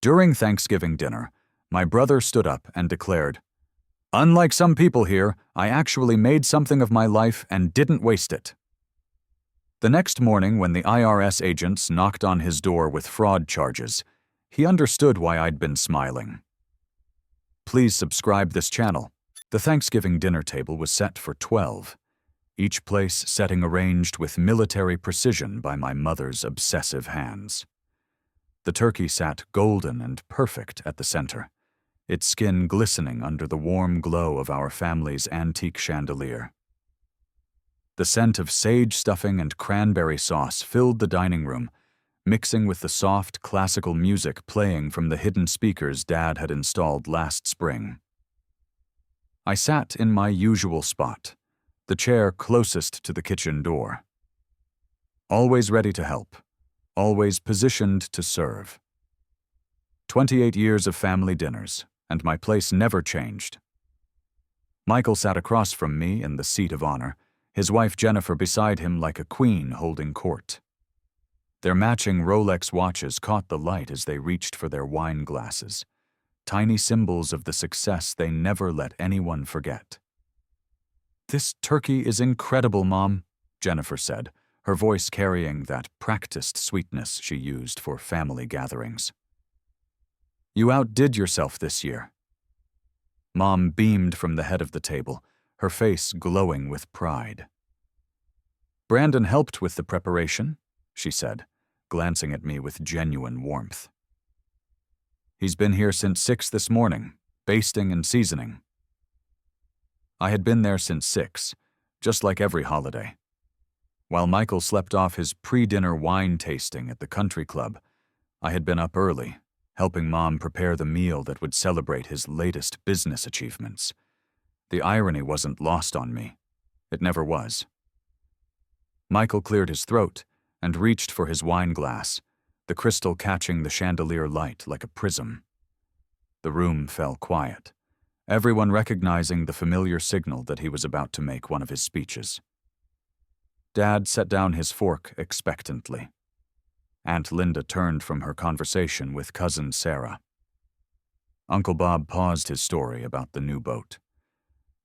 During Thanksgiving dinner, my brother stood up and declared, "Unlike some people here, I actually made something of my life and didn't waste it." The next morning, when the IRS agents knocked on his door with fraud charges, he understood why I'd been smiling. Please subscribe this channel. The Thanksgiving dinner table was set for 12, each place setting arranged with military precision by my mother's obsessive hands. The turkey sat golden and perfect at the center, its skin glistening under the warm glow of our family's antique chandelier. The scent of sage stuffing and cranberry sauce filled the dining room, mixing with the soft, classical music playing from the hidden speakers Dad had installed last spring. I sat in my usual spot, the chair closest to the kitchen door. Always ready to help, always positioned to serve. 28 years of family dinners, and my place never changed. Michael sat across from me in the seat of honor, his wife Jennifer beside him like a queen holding court. Their matching Rolex watches caught the light as they reached for their wine glasses, tiny symbols of the success they never let anyone forget. "This turkey is incredible, Mom," Jennifer said, her voice carrying that practiced sweetness she used for family gatherings. "You outdid yourself this year." Mom beamed from the head of the table, her face glowing with pride. "Brandon helped with the preparation," she said, glancing at me with genuine warmth. "He's been here since 6 this morning, basting and seasoning." I had been there since 6, just like every holiday. While Michael slept off his pre-dinner wine tasting at the country club, I had been up early, helping Mom prepare the meal that would celebrate his latest business achievements. The irony wasn't lost on me. It never was. Michael cleared his throat and reached for his wine glass, the crystal catching the chandelier light like a prism. The room fell quiet, everyone recognizing the familiar signal that he was about to make one of his speeches. Dad set down his fork expectantly. Aunt Linda turned from her conversation with Cousin Sarah. Uncle Bob paused his story about the new boat.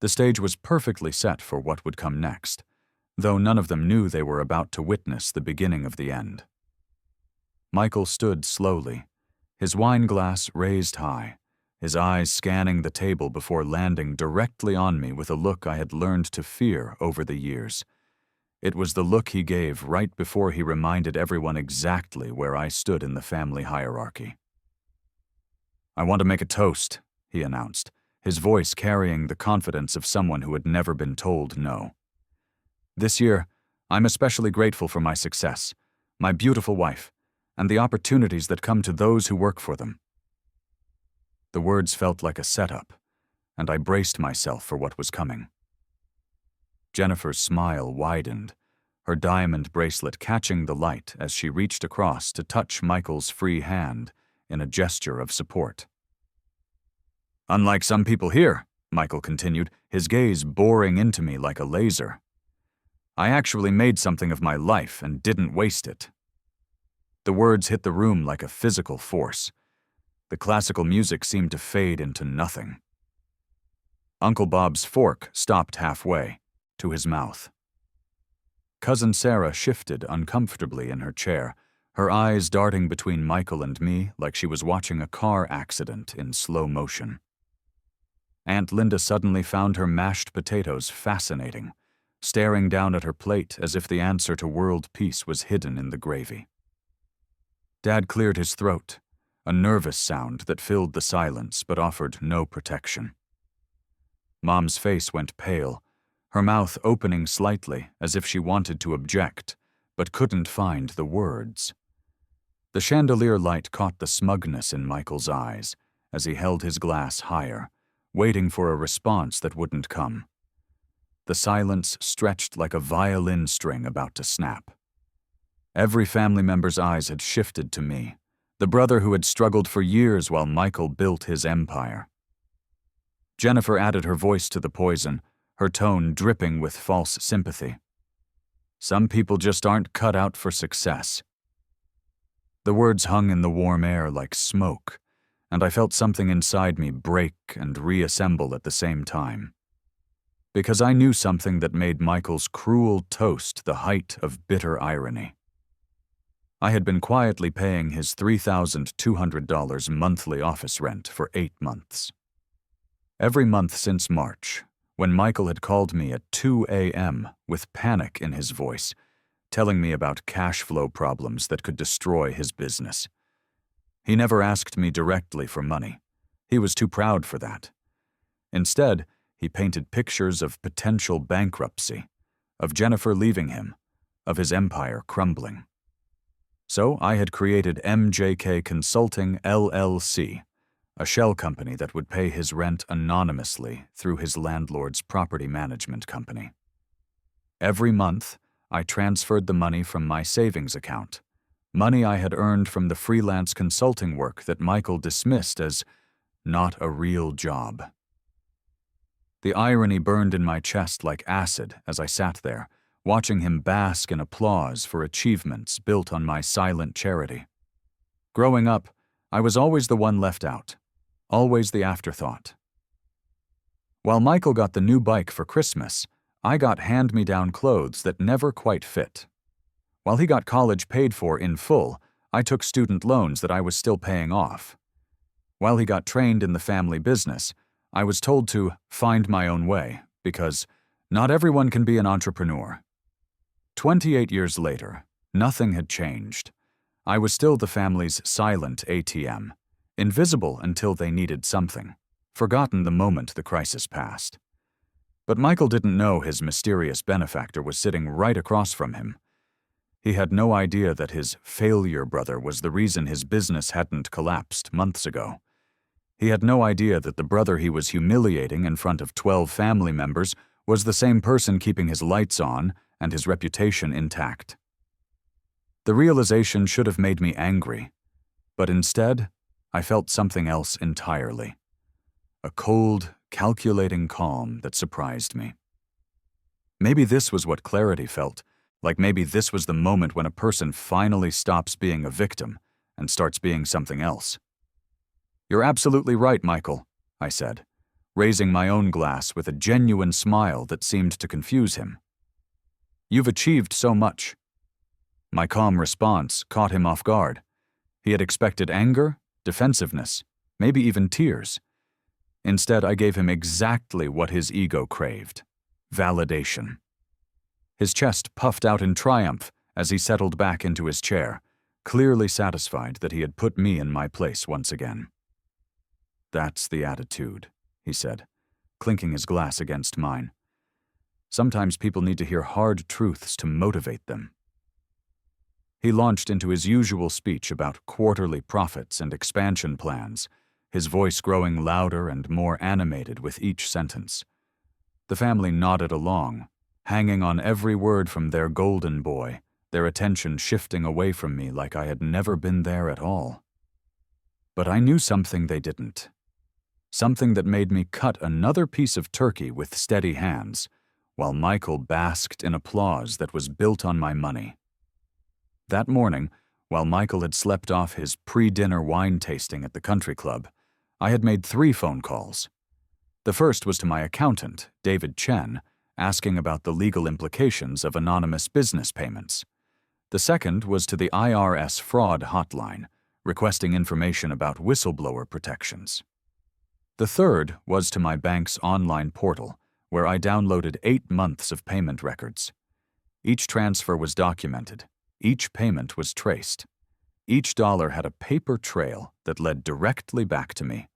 The stage was perfectly set for what would come next, though none of them knew they were about to witness the beginning of the end. Michael stood slowly, his wine glass raised high, his eyes scanning the table before landing directly on me with a look I had learned to fear over the years. It was the look he gave right before he reminded everyone exactly where I stood in the family hierarchy. "I want to make a toast," he announced, his voice carrying the confidence of someone who had never been told no. "This year, I'm especially grateful for my success, my beautiful wife, and the opportunities that come to those who work for them." The words felt like a setup, and I braced myself for what was coming. Jennifer's smile widened, her diamond bracelet catching the light as she reached across to touch Michael's free hand in a gesture of support. "Unlike some people here," Michael continued, his gaze boring into me like a laser, "I actually made something of my life and didn't waste it." The words hit the room like a physical force. The classical music seemed to fade into nothing. Uncle Bob's fork stopped halfway, to his mouth. Cousin Sarah shifted uncomfortably in her chair, her eyes darting between Michael and me like she was watching a car accident in slow motion. Aunt Linda suddenly found her mashed potatoes fascinating, staring down at her plate as if the answer to world peace was hidden in the gravy. Dad cleared his throat, a nervous sound that filled the silence but offered no protection. Mom's face went pale, her mouth opening slightly as if she wanted to object, but couldn't find the words. The chandelier light caught the smugness in Michael's eyes as he held his glass higher, waiting for a response that wouldn't come. The silence stretched like a violin string about to snap. Every family member's eyes had shifted to me, the brother who had struggled for years while Michael built his empire. Jennifer added her voice to the poison, her tone dripping with false sympathy. "Some people just aren't cut out for success." The words hung in the warm air like smoke, and I felt something inside me break and reassemble at the same time. Because I knew something that made Michael's cruel toast the height of bitter irony. I had been quietly paying his $3,200 monthly office rent for 8 months. Every month since March, when Michael had called me at 2 a.m. with panic in his voice, telling me about cash flow problems that could destroy his business. He never asked me directly for money. He was too proud for that. Instead, he painted pictures of potential bankruptcy, of Jennifer leaving him, of his empire crumbling. So I had created MJK Consulting LLC, a shell company that would pay his rent anonymously through his landlord's property management company. Every month, I transferred the money from my savings account, money I had earned from the freelance consulting work that Michael dismissed as not a real job. The irony burned in my chest like acid as I sat there, watching him bask in applause for achievements built on my silent charity. Growing up, I was always the one left out, always the afterthought. While Michael got the new bike for Christmas, I got hand-me-down clothes that never quite fit. While he got college paid for in full, I took student loans that I was still paying off. While he got trained in the family business, I was told to find my own way because not everyone can be an entrepreneur. 28 years later, nothing had changed. I was still the family's silent ATM, invisible until they needed something, forgotten the moment the crisis passed. But Michael didn't know his mysterious benefactor was sitting right across from him. He had no idea that his failure brother was the reason his business hadn't collapsed months ago. He had no idea that the brother he was humiliating in front of 12 family members was the same person keeping his lights on and his reputation intact. The realization should have made me angry, but instead, I felt something else entirely. A cold, calculating calm that surprised me. Maybe this was what clarity felt, like maybe this was the moment when a person finally stops being a victim and starts being something else. "You're absolutely right, Michael," I said, raising my own glass with a genuine smile that seemed to confuse him. "You've achieved so much." My calm response caught him off guard. He had expected anger, defensiveness, maybe even tears. Instead, I gave him exactly what his ego craved: validation. His chest puffed out in triumph as he settled back into his chair, clearly satisfied that he had put me in my place once again. "That's the attitude," he said, clinking his glass against mine. "Sometimes people need to hear hard truths to motivate them." He launched into his usual speech about quarterly profits and expansion plans, his voice growing louder and more animated with each sentence. The family nodded along, hanging on every word from their golden boy, their attention shifting away from me like I had never been there at all. But I knew something they didn't. Something that made me cut another piece of turkey with steady hands, while Michael basked in applause that was built on my money. That morning, while Michael had slept off his pre-dinner wine tasting at the country club, I had made 3 phone calls. The first was to my accountant, David Chen, asking about the legal implications of anonymous business payments. The second was to the IRS fraud hotline, requesting information about whistleblower protections. The third was to my bank's online portal, where I downloaded 8 months of payment records. Each transfer was documented. Each payment was traced. Each dollar had a paper trail that led directly back to me.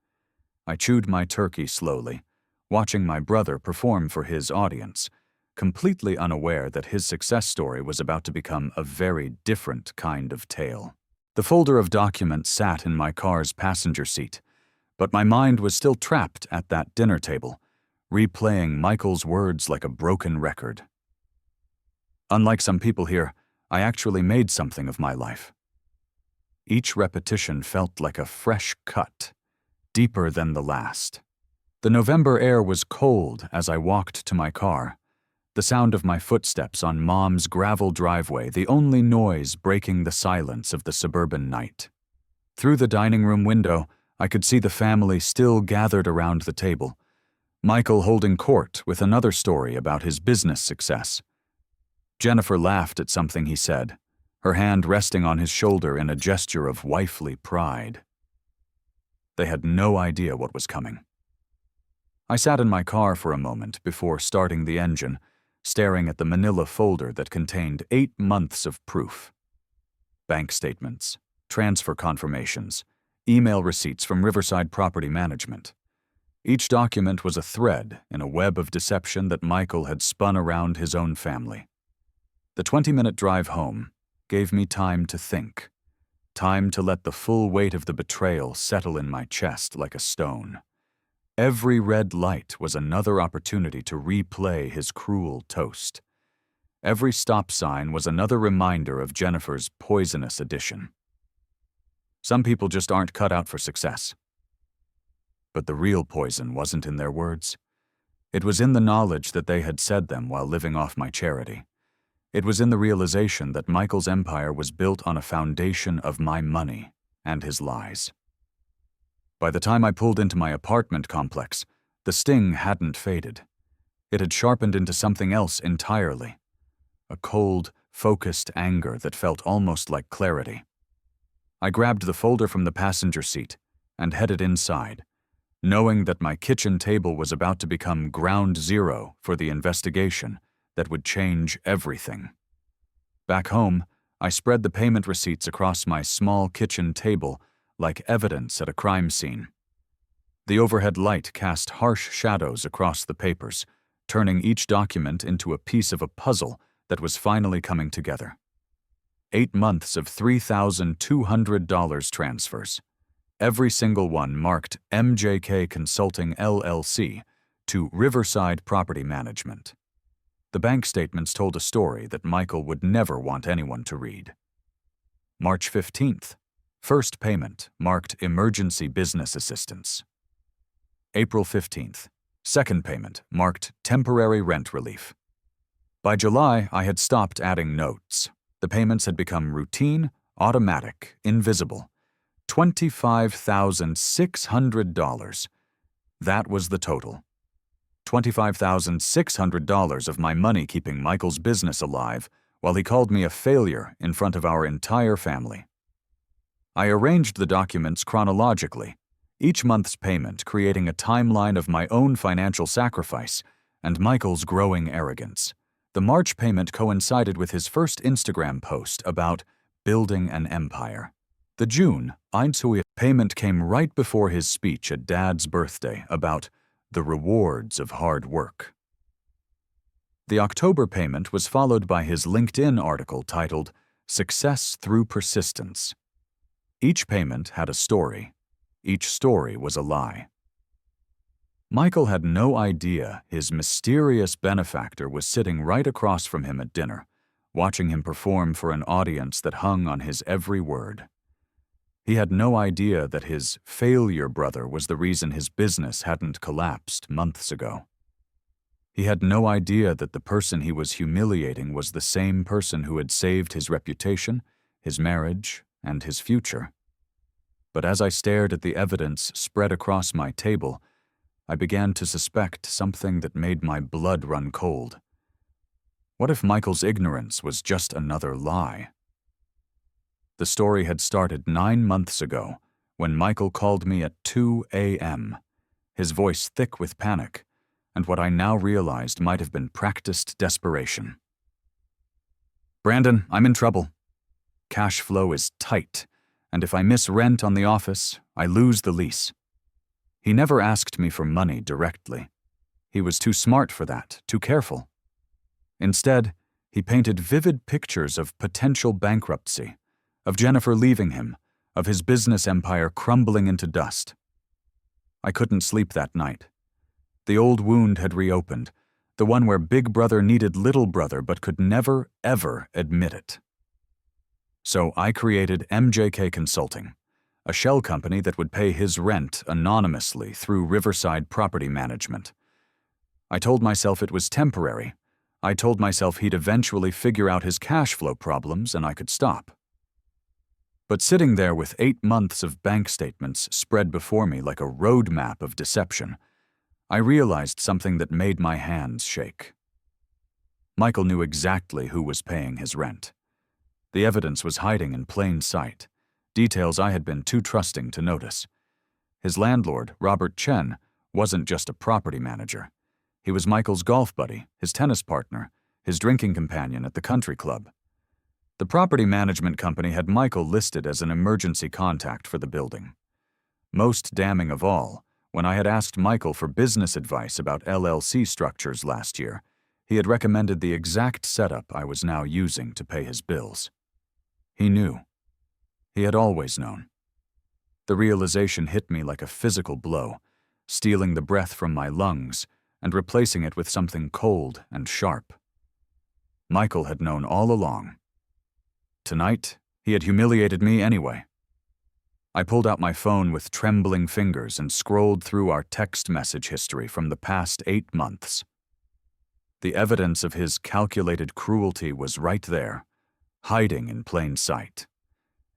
I chewed my turkey slowly, watching my brother perform for his audience, completely unaware that his success story was about to become a very different kind of tale. The folder of documents sat in my car's passenger seat, but my mind was still trapped at that dinner table, replaying Michael's words like a broken record. "Unlike some people here, I actually made something of my life." Each repetition felt like a fresh cut, deeper than the last. The November air was cold as I walked to my car, the sound of my footsteps on Mom's gravel driveway the only noise breaking the silence of the suburban night. Through the dining room window, I could see the family still gathered around the table, Michael holding court with another story about his business success. Jennifer laughed at something he said, her hand resting on his shoulder in a gesture of wifely pride. They had no idea what was coming. I sat in my car for a moment before starting the engine, staring at the manila folder that contained 8 months of proof. Bank statements, transfer confirmations, email receipts from Riverside Property Management. Each document was a thread in a web of deception that Michael had spun around his own family. The 20-minute drive home gave me time to think, time to let the full weight of the betrayal settle in my chest like a stone. Every red light was another opportunity to replay his cruel toast. Every stop sign was another reminder of Jennifer's poisonous addition. Some people just aren't cut out for success. But the real poison wasn't in their words. It was in the knowledge that they had said them while living off my charity. It was in the realization that Michael's empire was built on a foundation of my money and his lies. By the time I pulled into my apartment complex, the sting hadn't faded. It had sharpened into something else entirely. A cold, focused anger that felt almost like clarity. I grabbed the folder from the passenger seat and headed inside, knowing that my kitchen table was about to become ground zero for the investigation that would change everything. Back home, I spread the payment receipts across my small kitchen table like evidence at a crime scene. The overhead light cast harsh shadows across the papers, turning each document into a piece of a puzzle that was finally coming together. 8 months of $3,200 transfers. Every single one marked MJK Consulting LLC to Riverside Property Management. The bank statements told a story that Michael would never want anyone to read. March 15th. First payment marked Emergency Business Assistance. April 15th. Second payment marked Temporary Rent Relief. By July, I had stopped adding notes. The payments had become routine, automatic, invisible. $25,600. That was the total. $25,600 of my money keeping Michael's business alive while he called me a failure in front of our entire family. I arranged the documents chronologically, each month's payment creating a timeline of my own financial sacrifice and Michael's growing arrogance. The March payment coincided with his first Instagram post about building an empire. The June payment came right before his speech at Dad's birthday about the rewards of hard work. The October payment was followed by his LinkedIn article titled Success Through Persistence. Each payment had a story. Each story was a lie. Michael had no idea his mysterious benefactor was sitting right across from him at dinner, watching him perform for an audience that hung on his every word. He had no idea that his failure brother was the reason his business hadn't collapsed months ago. He had no idea that the person he was humiliating was the same person who had saved his reputation, his marriage, and his future. But as I stared at the evidence spread across my table, I began to suspect something that made my blood run cold. What if Michael's ignorance was just another lie? The story had started 9 months ago when Michael called me at 2 a.m., his voice thick with panic, and what I now realized might have been practiced desperation. "Brandon, I'm in trouble. Cash flow is tight, and if I miss rent on the office, I lose the lease." He never asked me for money directly. He was too smart for that, too careful. Instead, he painted vivid pictures of potential bankruptcy, of Jennifer leaving him, of his business empire crumbling into dust. I couldn't sleep that night. The old wound had reopened, the one where Big Brother needed Little Brother but could never, ever admit it. So I created MJK Consulting, a shell company that would pay his rent anonymously through Riverside Property Management. I told myself it was temporary. I told myself he'd eventually figure out his cash flow problems and I could stop. But sitting there with 8 months of bank statements spread before me like a roadmap of deception, I realized something that made my hands shake. Michael knew exactly who was paying his rent. The evidence was hiding in plain sight, details I had been too trusting to notice. His landlord, Robert Chen, wasn't just a property manager. He was Michael's golf buddy, his tennis partner, his drinking companion at the country club. The property management company had Michael listed as an emergency contact for the building. Most damning of all, when I had asked Michael for business advice about LLC structures last year, he had recommended the exact setup I was now using to pay his bills. He knew. He had always known. The realization hit me like a physical blow, stealing the breath from my lungs and replacing it with something cold and sharp. Michael had known all along. Tonight, he had humiliated me anyway. I pulled out my phone with trembling fingers and scrolled through our text message history from the past 8 months. The evidence of his calculated cruelty was right there, hiding in plain sight.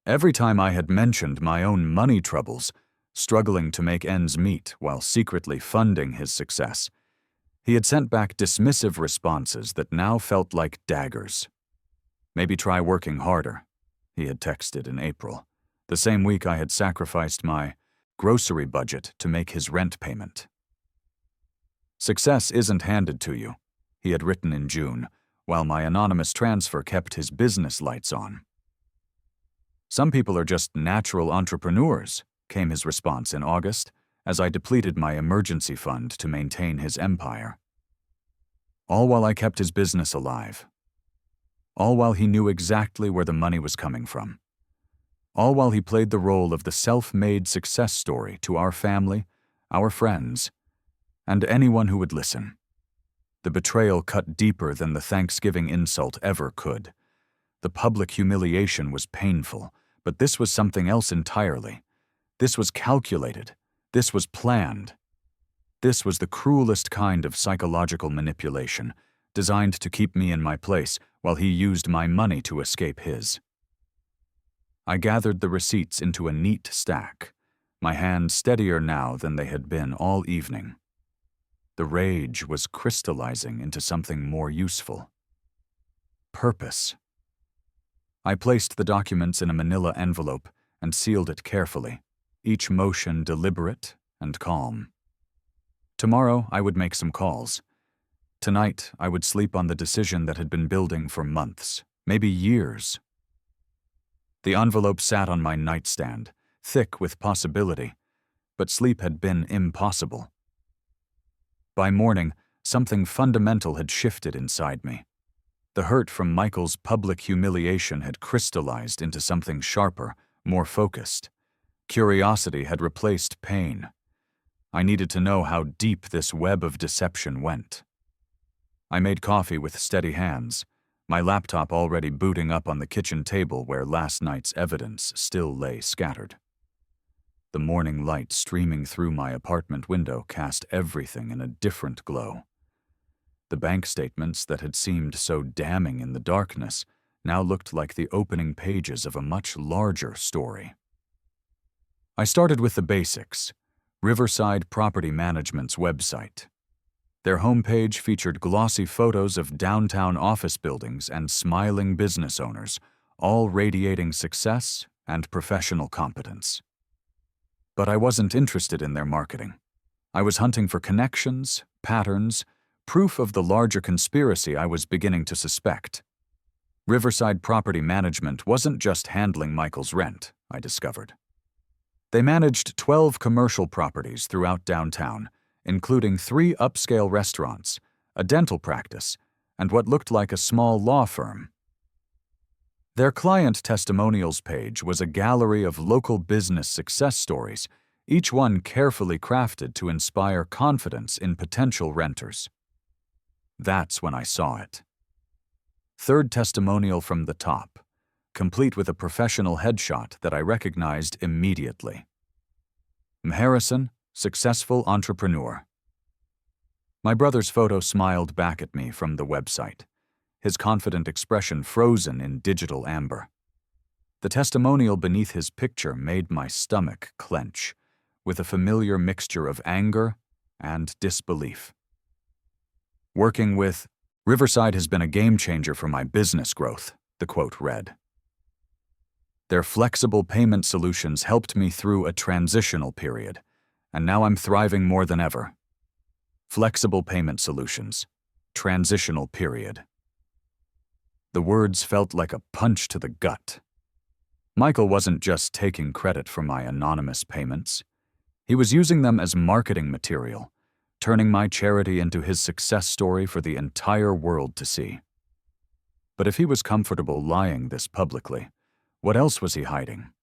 Every time I had mentioned my own money troubles, struggling to make ends meet while secretly funding his success, he had sent back dismissive responses that now felt like daggers. "Maybe try working harder," he had texted in April, the same week I had sacrificed my grocery budget to make his rent payment. "Success isn't handed to you," he had written in June, while my anonymous transfer kept his business lights on. "Some people are just natural entrepreneurs," came his response in August, as I depleted my emergency fund to maintain his empire. All while I kept his business alive. All while he knew exactly where the money was coming from. All while he played the role of the self-made success story to our family, our friends, and anyone who would listen. The betrayal cut deeper than the Thanksgiving insult ever could. The public humiliation was painful, but this was something else entirely. This was calculated. This was planned. This was the cruelest kind of psychological manipulation, designed to keep me in my place while he used my money to escape his. I gathered the receipts into a neat stack, my hands steadier now than they had been all evening. The rage was crystallizing into something more useful. Purpose. I placed the documents in a manila envelope and sealed it carefully, each motion deliberate and calm. Tomorrow I would make some calls. Tonight I would sleep on the decision that had been building for months, maybe years. The envelope sat on my nightstand, thick with possibility, but sleep had been impossible. By morning, something fundamental had shifted inside me. The hurt from Michael's public humiliation had crystallized into something sharper, more focused. Curiosity had replaced pain. I needed to know how deep this web of deception went. I made coffee with steady hands, my laptop already booting up on the kitchen table where last night's evidence still lay scattered. The morning light streaming through my apartment window cast everything in a different glow. The bank statements that had seemed so damning in the darkness now looked like the opening pages of a much larger story. I started with the basics: Riverside Property Management's website. Their homepage featured glossy photos of downtown office buildings and smiling business owners, all radiating success and professional competence. But I wasn't interested in their marketing. I was hunting for connections, patterns, proof of the larger conspiracy I was beginning to suspect. Riverside Property Management wasn't just handling Michael's rent, I discovered. They managed 12 commercial properties throughout downtown, including 3 upscale restaurants, a dental practice, and what looked like a small law firm. Their client testimonials page was a gallery of local business success stories, each one carefully crafted to inspire confidence in potential renters. That's when I saw it. Third testimonial from the top, complete with a professional headshot that I recognized immediately. Harrison, successful entrepreneur. My brother's photo smiled back at me from the website, his confident expression frozen in digital amber. The testimonial beneath his picture made my stomach clench, with a familiar mixture of anger and disbelief. "Working with Riverside has been a game-changer for my business growth," the quote read. "Their flexible payment solutions helped me through a transitional period, and now I'm thriving more than ever." Flexible payment solutions. Transitional period. The words felt like a punch to the gut. Michael wasn't just taking credit for my anonymous payments. He was using them as marketing material, turning my charity into his success story for the entire world to see. But if he was comfortable lying this publicly, what else was he hiding?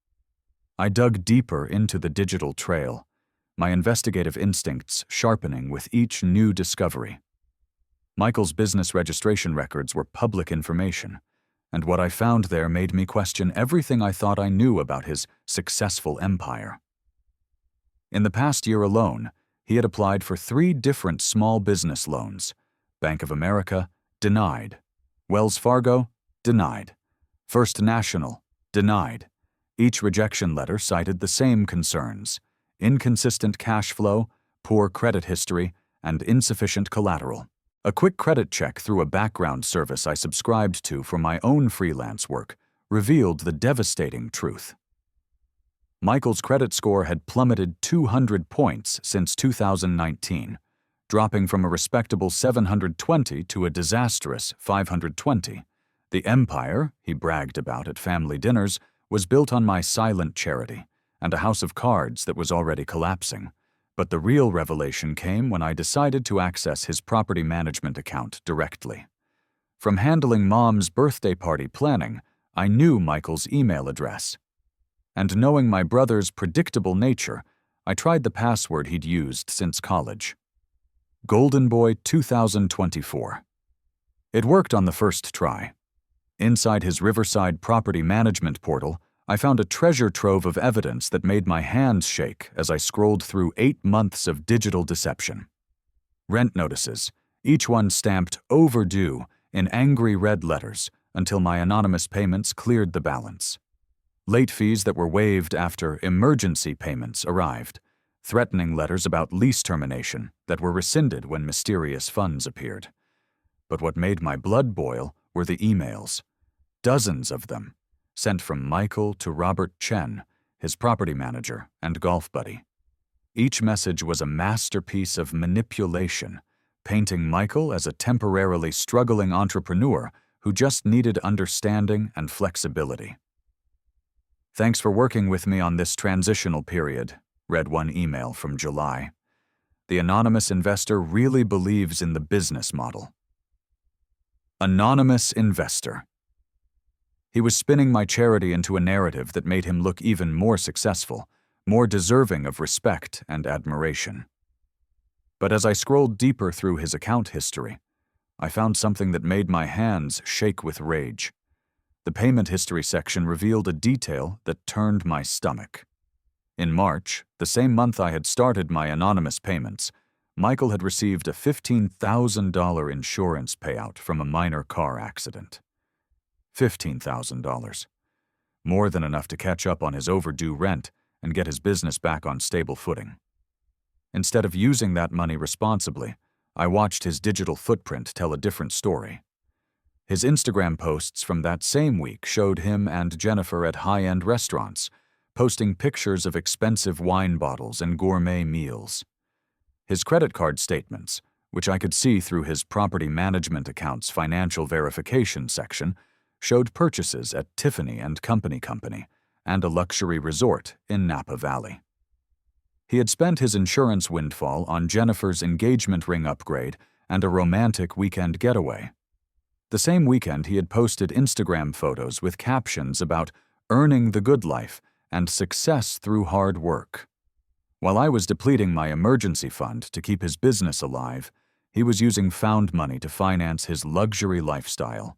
I dug deeper into the digital trail, my investigative instincts sharpening with each new discovery. Michael's business registration records were public information, and what I found there made me question everything I thought I knew about his successful empire. In the past year alone, he had applied for 3 different small business loans. Bank of America, denied. Wells Fargo, denied. First National, denied. Each rejection letter cited the same concerns: inconsistent cash flow, poor credit history, and insufficient collateral. A quick credit check through a background service I subscribed to for my own freelance work revealed the devastating truth. Michael's credit score had plummeted 200 points since 2019, dropping from a respectable 720 to a disastrous 520. The empire, he bragged about at family dinners, was built on my silent charity and a house of cards that was already collapsing. But the real revelation came when I decided to access his property management account directly. From handling Mom's birthday party planning, I knew Michael's email address. And knowing my brother's predictable nature, I tried the password he'd used since college. Golden Boy 2024. It worked on the first try. Inside his Riverside property management portal, I found a treasure trove of evidence that made my hands shake as I scrolled through 8 months of digital deception. Rent notices, each one stamped overdue in angry red letters until my anonymous payments cleared the balance. Late fees that were waived after emergency payments arrived, threatening letters about lease termination that were rescinded when mysterious funds appeared. But what made my blood boil were the emails. Dozens of them, sent from Michael to Robert Chen, his property manager and golf buddy. Each message was a masterpiece of manipulation, painting Michael as a temporarily struggling entrepreneur who just needed understanding and flexibility. "Thanks for working with me on this transitional period," read one email from July. The anonymous investor really believes in the business model. Anonymous investor. He was spinning my charity into a narrative that made him look even more successful, more deserving of respect and admiration. But as I scrolled deeper through his account history, I found something that made my hands shake with rage. The payment history section revealed a detail that turned my stomach. In March, the same month I had started my anonymous payments, Michael had received a $15,000 insurance payout from a minor car accident. $15,000. More than enough to catch up on his overdue rent and get his business back on stable footing. Instead of using that money responsibly, I watched his digital footprint tell a different story. His Instagram posts from that same week showed him and Jennifer at high-end restaurants, posting pictures of expensive wine bottles and gourmet meals. His credit card statements, which I could see through his property management account's financial verification section, showed purchases at Tiffany & Company and a luxury resort in Napa Valley. He had spent his insurance windfall on Jennifer's engagement ring upgrade and a romantic weekend getaway. The same weekend, he had posted Instagram photos with captions about earning the good life and success through hard work. While I was depleting my emergency fund to keep his business alive, he was using found money to finance his luxury lifestyle.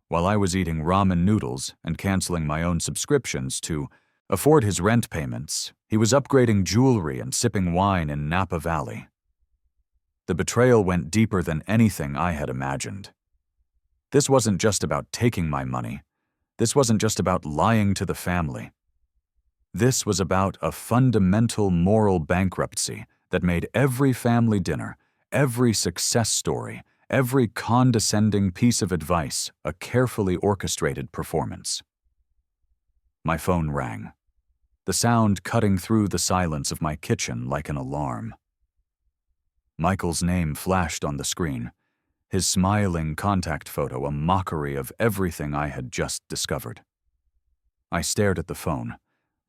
While I was eating ramen noodles and canceling my own subscriptions to afford his rent payments, he was upgrading jewelry and sipping wine in Napa Valley. The betrayal went deeper than anything I had imagined. This wasn't just about taking my money. This wasn't just about lying to the family. This was about a fundamental moral bankruptcy that made every family dinner, every success story, every condescending piece of advice a carefully orchestrated performance. My phone rang, the sound cutting through the silence of my kitchen like an alarm. Michael's name flashed on the screen, his smiling contact photo a mockery of everything I had just discovered. I stared at the phone,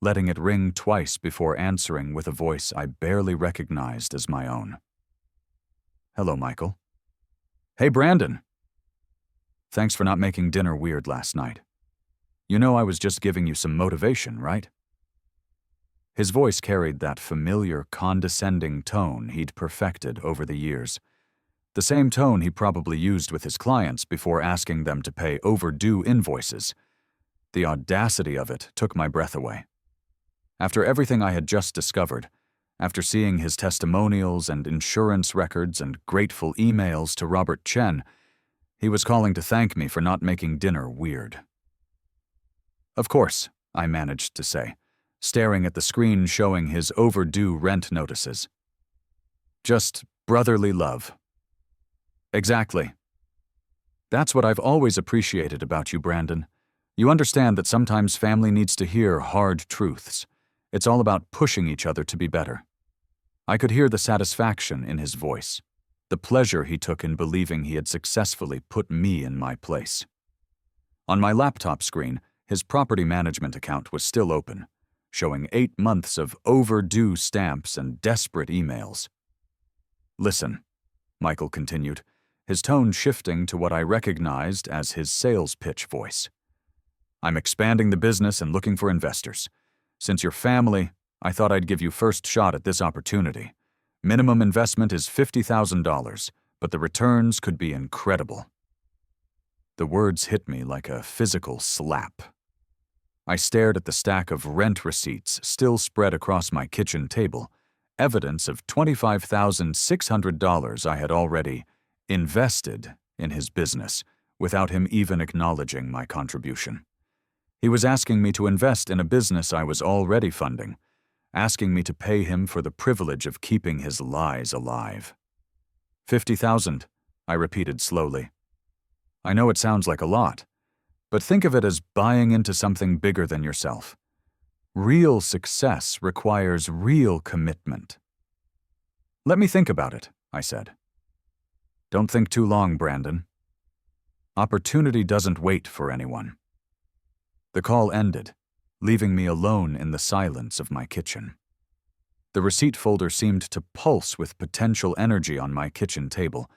letting it ring twice before answering with a voice I barely recognized as my own. "Hello, Michael." "Hey, Brandon. Thanks for not making dinner weird last night. You know I was just giving you some motivation, right?" His voice carried that familiar, condescending tone he'd perfected over the years. The same tone he probably used with his clients before asking them to pay overdue invoices. The audacity of it took my breath away. After everything I had just discovered, after seeing his testimonials and insurance records and grateful emails to Robert Chen, he was calling to thank me for not making dinner weird. "Of course," I managed to say, staring at the screen showing his overdue rent notices. "Just brotherly love." "Exactly. That's what I've always appreciated about you, Brandon. You understand that sometimes family needs to hear hard truths. It's all about pushing each other to be better." I could hear the satisfaction in his voice, the pleasure he took in believing he had successfully put me in my place. On my laptop screen, his property management account was still open, showing 8 months of overdue stamps and desperate emails. "Listen," Michael continued, his tone shifting to what I recognized as his sales pitch voice. "I'm expanding the business and looking for investors. Since you're family, I thought I'd give you first shot at this opportunity. Minimum investment is $50,000, but the returns could be incredible." The words hit me like a physical slap. I stared at the stack of rent receipts still spread across my kitchen table, evidence of $25,600 I had already invested in his business without him even acknowledging my contribution. He was asking me to invest in a business I was already funding, asking me to pay him for the privilege of keeping his lies alive. $50,000, I repeated slowly. "I know it sounds like a lot, but think of it as buying into something bigger than yourself. Real success requires real commitment." "Let me think about it," I said. "Don't think too long, Brandon. Opportunity doesn't wait for anyone." The call ended, leaving me alone in the silence of my kitchen. The receipt folder seemed to pulse with potential energy on my kitchen table,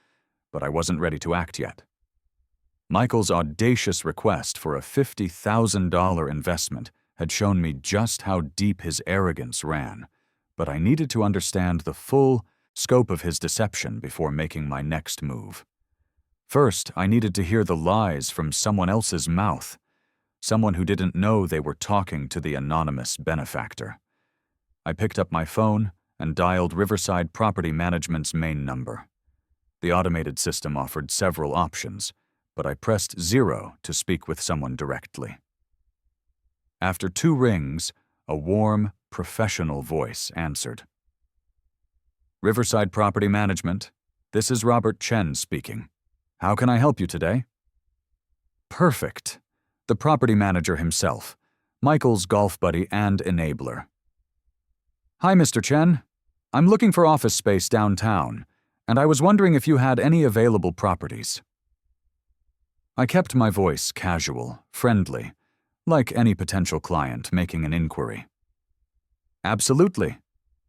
but I wasn't ready to act yet. Michael's audacious request for a $50,000 investment had shown me just how deep his arrogance ran, but I needed to understand the full scope of his deception before making my next move. First, I needed to hear the lies from someone else's mouth, someone who didn't know they were talking to the anonymous benefactor. I picked up my phone and dialed Riverside Property Management's main number. The automated system offered several options, but I pressed 0 to speak with someone directly. After 2 rings, a warm, professional voice answered. "Riverside Property Management, this is Robert Chen speaking. How can I help you today?" Perfect. The property manager himself, Michael's golf buddy and enabler. "Hi, Mr. Chen. I'm looking for office space downtown, and I was wondering if you had any available properties." I kept my voice casual, friendly, like any potential client making an inquiry. "Absolutely.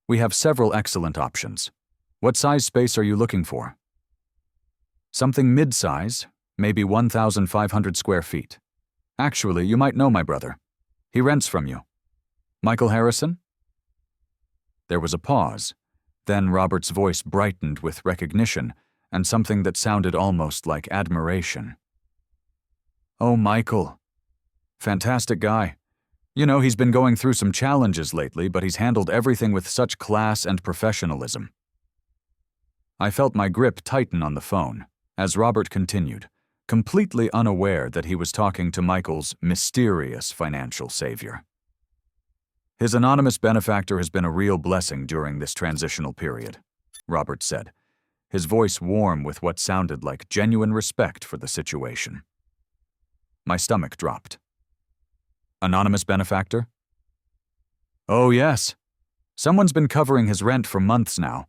We have several excellent options. What size space are you looking for?" "Something mid-size, maybe 1,500 square feet. Actually, you might know my brother. He rents from you. Michael Harrison?" There was a pause. Then Robert's voice brightened with recognition and something that sounded almost like admiration. "Oh, Michael. Fantastic guy. You know, he's been going through some challenges lately, but he's handled everything with such class and professionalism." I felt my grip tighten on the phone as Robert continued, completely unaware that he was talking to Michael's mysterious financial savior. "His anonymous benefactor has been a real blessing during this transitional period," Robert said, his voice warm with what sounded like genuine respect for the situation. My stomach dropped. "Anonymous benefactor?" "Oh, yes. Someone's been covering his rent for months now.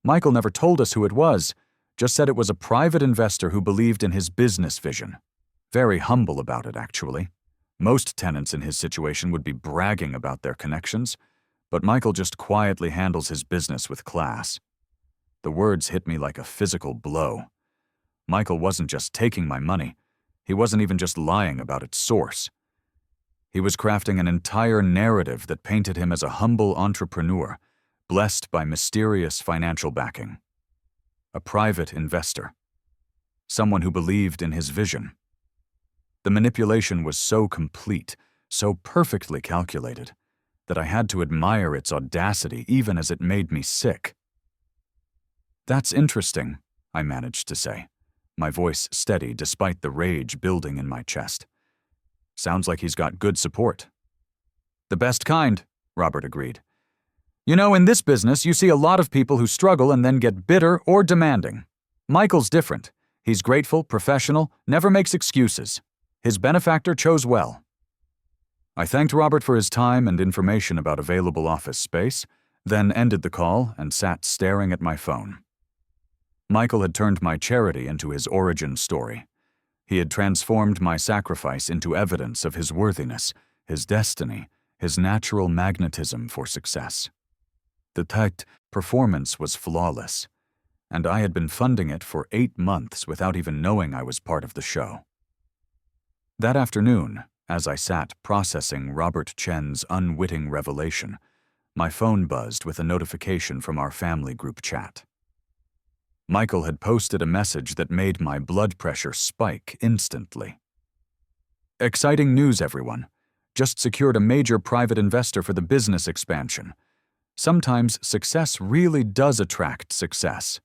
Michael never told us who it was, just said it was a private investor who believed in his business vision. Very humble about it, actually. Most tenants in his situation would be bragging about their connections, but Michael just quietly handles his business with class." The words hit me like a physical blow. Michael wasn't just taking my money. He wasn't even just lying about its source. He was crafting an entire narrative that painted him as a humble entrepreneur, blessed by mysterious financial backing. A private investor. Someone who believed in his vision. The manipulation was so complete, so perfectly calculated, that I had to admire its audacity even as it made me sick. "That's interesting," I managed to say, my voice steady despite the rage building in my chest. "Sounds like he's got good support." "The best kind," Robert agreed. "You know, in this business, you see a lot of people who struggle and then get bitter or demanding. Michael's different. He's grateful, professional, never makes excuses. His benefactor chose well." I thanked Robert for his time and information about available office space, then ended the call and sat staring at my phone. Michael had turned my charity into his origin story. He had transformed my sacrifice into evidence of his worthiness, his destiny, his natural magnetism for success. The tight performance was flawless, and I had been funding it for 8 months without even knowing I was part of the show. That afternoon, as I sat processing Robert Chen's unwitting revelation, my phone buzzed with a notification from our family group chat. Michael had posted a message that made my blood pressure spike instantly. "Exciting news, everyone. Just secured a major private investor for the business expansion. Sometimes success really does attract success."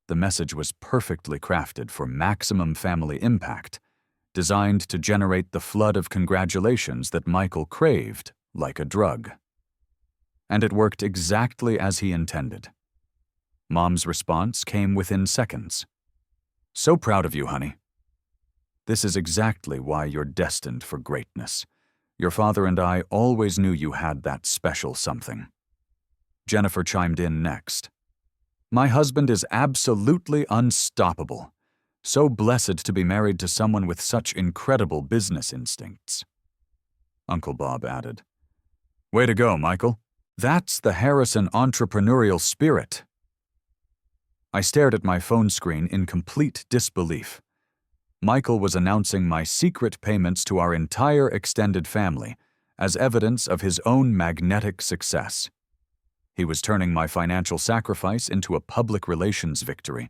The message was perfectly crafted for maximum family impact, designed to generate the flood of congratulations that Michael craved like a drug. And it worked exactly as he intended. Mom's response came within seconds. "So proud of you, honey. This is exactly why you're destined for greatness. Your father and I always knew you had that special something." Jennifer chimed in next. "My husband is absolutely unstoppable. So blessed to be married to someone with such incredible business instincts." Uncle Bob added, "Way to go, Michael. That's the Harrison entrepreneurial spirit." I stared at my phone screen in complete disbelief. Michael was announcing my secret payments to our entire extended family as evidence of his own magnetic success. He was turning my financial sacrifice into a public relations victory,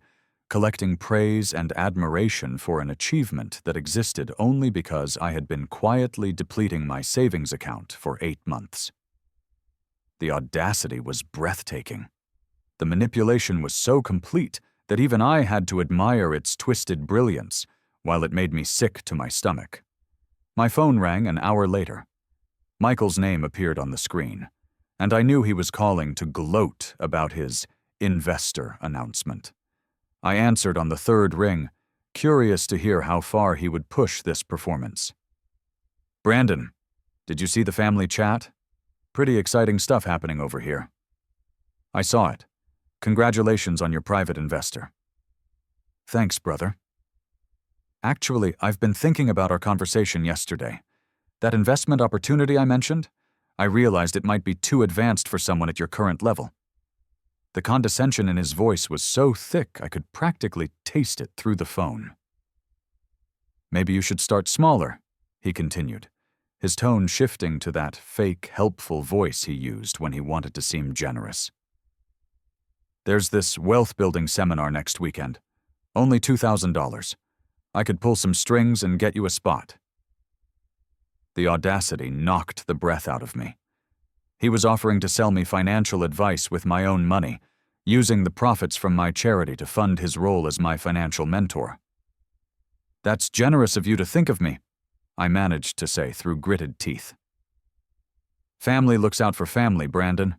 collecting praise and admiration for an achievement that existed only because I had been quietly depleting my savings account for 8 months. The audacity was breathtaking. The manipulation was so complete that even I had to admire its twisted brilliance, while it made me sick to my stomach. My phone rang an hour later. Michael's name appeared on the screen, and I knew he was calling to gloat about his investor announcement. I answered on the 3rd ring, curious to hear how far he would push this performance. "Brandon, did you see the family chat? Pretty exciting stuff happening over here." "I saw it. Congratulations on your private investor." "Thanks, brother." "Actually, I've been thinking about our conversation yesterday. That investment opportunity I mentioned, I realized it might be too advanced for someone at your current level." The condescension in his voice was so thick I could practically taste it through the phone. "Maybe you should start smaller," he continued, his tone shifting to that fake, helpful voice he used when he wanted to seem generous. "There's this wealth-building seminar next weekend. Only $2,000. I could pull some strings and get you a spot." The audacity knocked the breath out of me. He was offering to sell me financial advice with my own money, using the profits from my charity to fund his role as my financial mentor. "That's generous of you to think of me," I managed to say through gritted teeth. "Family looks out for family, Brandon.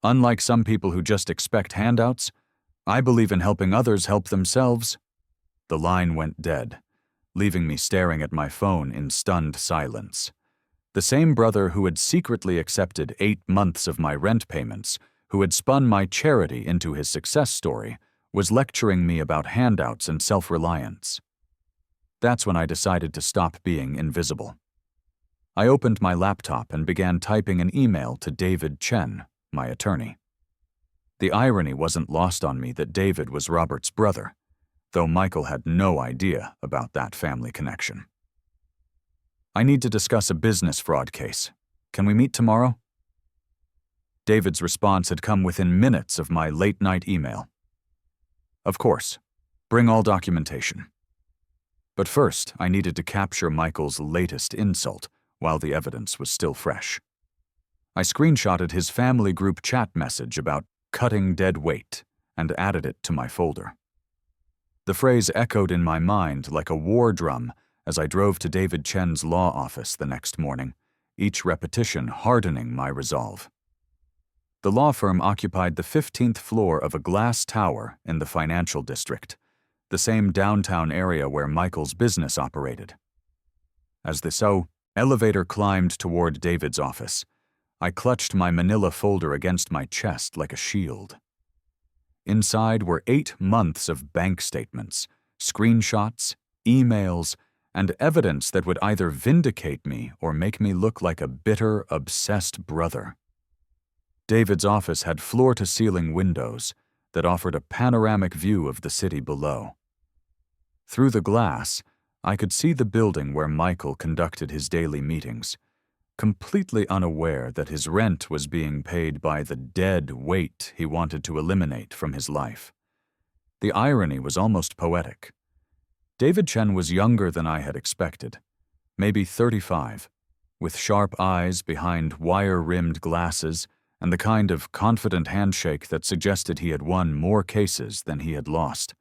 Unlike some people who just expect handouts, I believe in helping others help themselves." The line went dead, leaving me staring at my phone in stunned silence. The same brother who had secretly accepted 8 months of my rent payments, who had spun my charity into his success story, was lecturing me about handouts and self-reliance. That's when I decided to stop being invisible. I opened my laptop and began typing an email to David Chen, my attorney. The irony wasn't lost on me that David was Robert's brother, though Michael had no idea about that family connection. "I need to discuss a business fraud case. Can we meet tomorrow?" David's response had come within minutes of my late-night email. "Of course. Bring all documentation." But first, I needed to capture Michael's latest insult while the evidence was still fresh. I screenshotted his family group chat message about cutting dead weight and added it to my folder. The phrase echoed in my mind like a war drum as I drove to David Chen's law office the next morning, each repetition hardening my resolve. The law firm occupied the 15th floor of a glass tower in the financial district, the same downtown area where Michael's business operated. As the elevator climbed toward David's office, I clutched my manila folder against my chest like a shield. Inside were 8 months of bank statements, screenshots, emails, and evidence that would either vindicate me or make me look like a bitter, obsessed brother. David's office had floor-to-ceiling windows that offered a panoramic view of the city below. Through the glass, I could see the building where Michael conducted his daily meetings, completely unaware that his rent was being paid by the dead weight he wanted to eliminate from his life. The irony was almost poetic. David Chen was younger than I had expected, maybe 35, with sharp eyes behind wire-rimmed glasses and the kind of confident handshake that suggested he had won more cases than he had lost.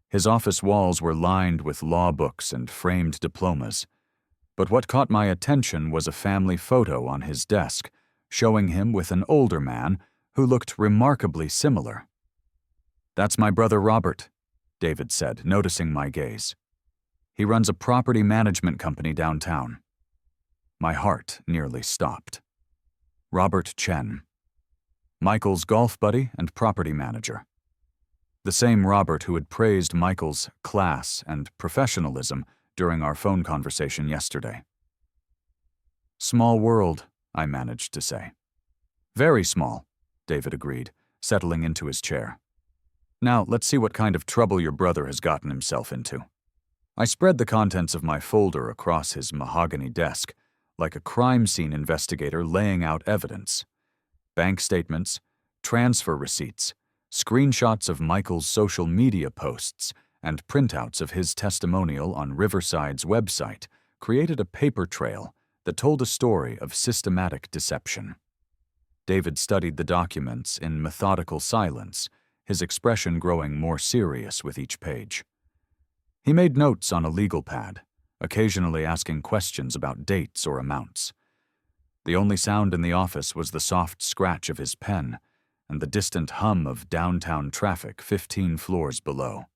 His office walls were lined with law books and framed diplomas, but what caught my attention was a family photo on his desk, showing him with an older man who looked remarkably similar. "That's my brother Robert," David said, noticing my gaze. "He runs a property management company downtown." My heart nearly stopped. Robert Chen, Michael's golf buddy and property manager. The same Robert who had praised Michael's class and professionalism during our phone conversation yesterday. "Small world," I managed to say. "Very small," David agreed, settling into his chair. "Now, let's see what kind of trouble your brother has gotten himself into." I spread the contents of my folder across his mahogany desk, like a crime scene investigator laying out evidence. Bank statements, transfer receipts, screenshots of Michael's social media posts, and printouts of his testimonial on Riverside's website created a paper trail that told a story of systematic deception. David studied the documents in methodical silence, his expression growing more serious with each page. He made notes on a legal pad, occasionally asking questions about dates or amounts. The only sound in the office was the soft scratch of his pen and the distant hum of downtown traffic 15 floors below.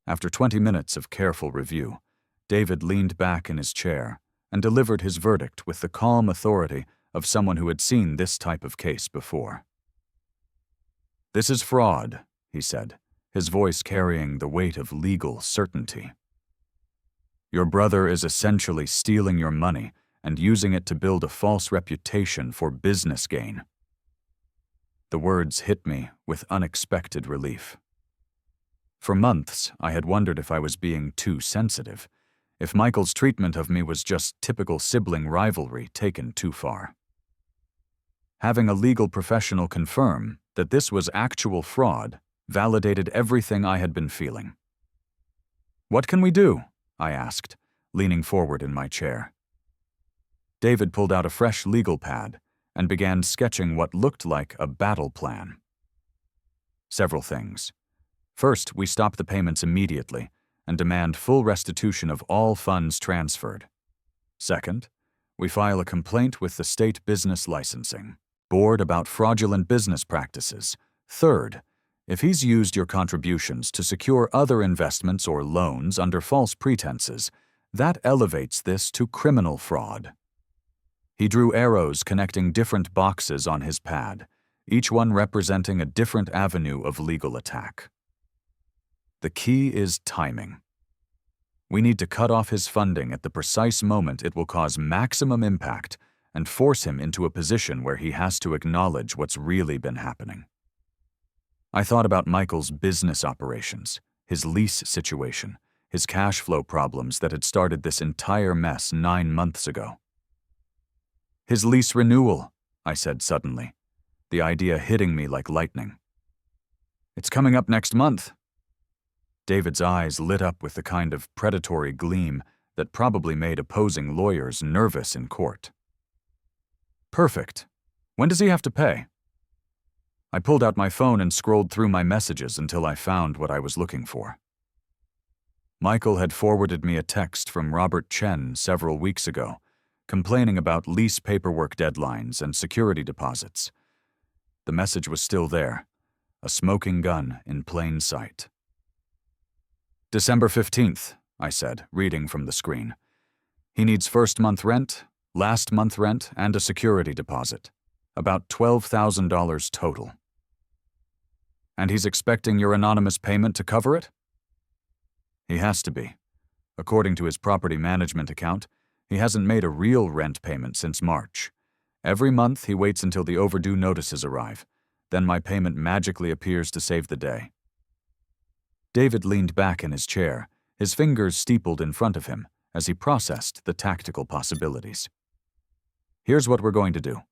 After 20 minutes of careful review, David leaned back in his chair and delivered his verdict with the calm authority of someone who had seen this type of case before. "This is fraud," he said, his voice carrying the weight of legal certainty. "Your brother is essentially stealing your money and using it to build a false reputation for business gain." The words hit me with unexpected relief. For months, I had wondered if I was being too sensitive, if Michael's treatment of me was just typical sibling rivalry taken too far. Having a legal professional confirm that this was actual fraud validated everything I had been feeling. "What can we do?" I asked, leaning forward in my chair. David pulled out a fresh legal pad and began sketching what looked like a battle plan. Several things. First, we stop the payments immediately and demand full restitution of all funds transferred. Second, we file a complaint with the State Business Licensing Board about fraudulent business practices. Third, if he's used your contributions to secure other investments or loans under false pretenses, that elevates this to criminal fraud. He drew arrows connecting different boxes on his pad, each one representing a different avenue of legal attack. The key is timing. We need to cut off his funding at the precise moment it will cause maximum impact and force him into a position where he has to acknowledge what's really been happening. I thought about Michael's business operations, his lease situation, his cash flow problems that had started this entire mess 9 months ago. His lease renewal, I said suddenly, the idea hitting me like lightning. It's coming up next month. David's eyes lit up with the kind of predatory gleam that probably made opposing lawyers nervous in court. Perfect. When does he have to pay? I pulled out my phone and scrolled through my messages until I found what I was looking for. Michael had forwarded me a text from Robert Chen several weeks ago, complaining about lease paperwork deadlines and security deposits. The message was still there, a smoking gun in plain sight. December 15th, I said, reading from the screen. He needs first month rent, last month rent, and a security deposit. About $12,000 total. And he's expecting your anonymous payment to cover it? He has to be. According to his property management account, he hasn't made a real rent payment since March. Every month he waits until the overdue notices arrive. Then my payment magically appears to save the day. David leaned back in his chair, his fingers steepled in front of him as he processed the tactical possibilities. Here's what we're going to do.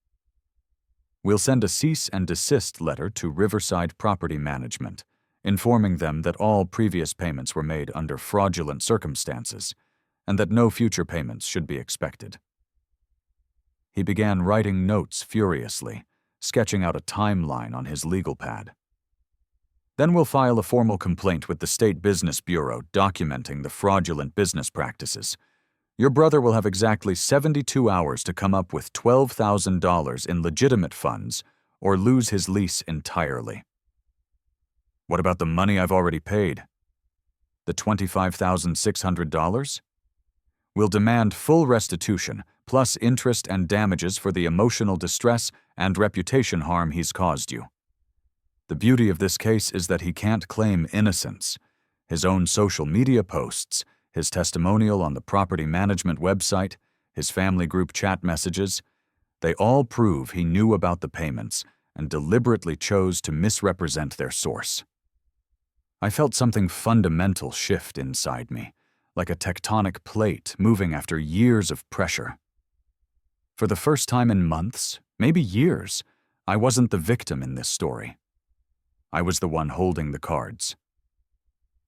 We'll send a cease and desist letter to Riverside Property Management, informing them that all previous payments were made under fraudulent circumstances and that no future payments should be expected. He began writing notes furiously, sketching out a timeline on his legal pad. Then we'll file a formal complaint with the State Business Bureau documenting the fraudulent business practices. Your brother will have exactly 72 hours to come up with $12,000 in legitimate funds or lose his lease entirely. What about the money I've already paid? The $25,600? We'll demand full restitution, plus interest and damages for the emotional distress and reputation harm he's caused you. The beauty of this case is that he can't claim innocence. His own social media posts, his testimonial on the property management website, his family group chat messages, they all prove he knew about the payments and deliberately chose to misrepresent their source. I felt something fundamental shift inside me, like a tectonic plate moving after years of pressure. For the first time in months, maybe years, I wasn't the victim in this story. I was the one holding the cards.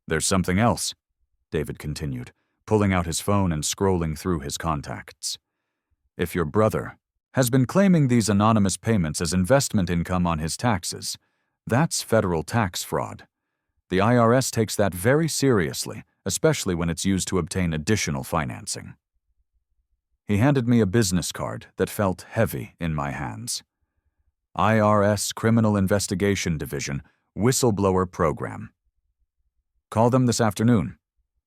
There's something else, David continued, pulling out his phone and scrolling through his contacts. If your brother has been claiming these anonymous payments as investment income on his taxes, that's federal tax fraud. The IRS takes that very seriously, especially when it's used to obtain additional financing. He handed me a business card that felt heavy in my hands. IRS Criminal Investigation Division Whistleblower Program. Call them this afternoon.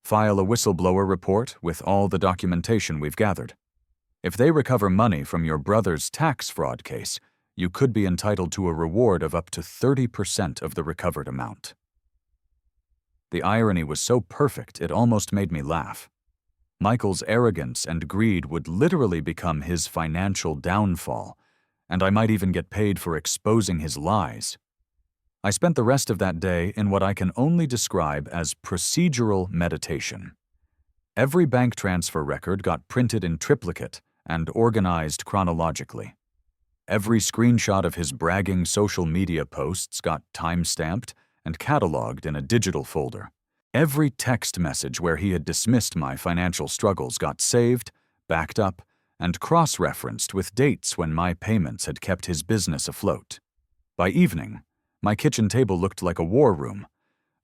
File a whistleblower report with all the documentation we've gathered. If they recover money from your brother's tax fraud case, you could be entitled to a reward of up to 30% of the recovered amount. The irony was so perfect it almost made me laugh. Michael's arrogance and greed would literally become his financial downfall, and I might even get paid for exposing his lies. I spent the rest of that day in what I can only describe as procedural meditation. Every bank transfer record got printed in triplicate and organized chronologically. Every screenshot of his bragging social media posts got time-stamped and cataloged in a digital folder. Every text message where he had dismissed my financial struggles got saved, backed up, and cross-referenced with dates when my payments had kept his business afloat. By evening, my kitchen table looked like a war room.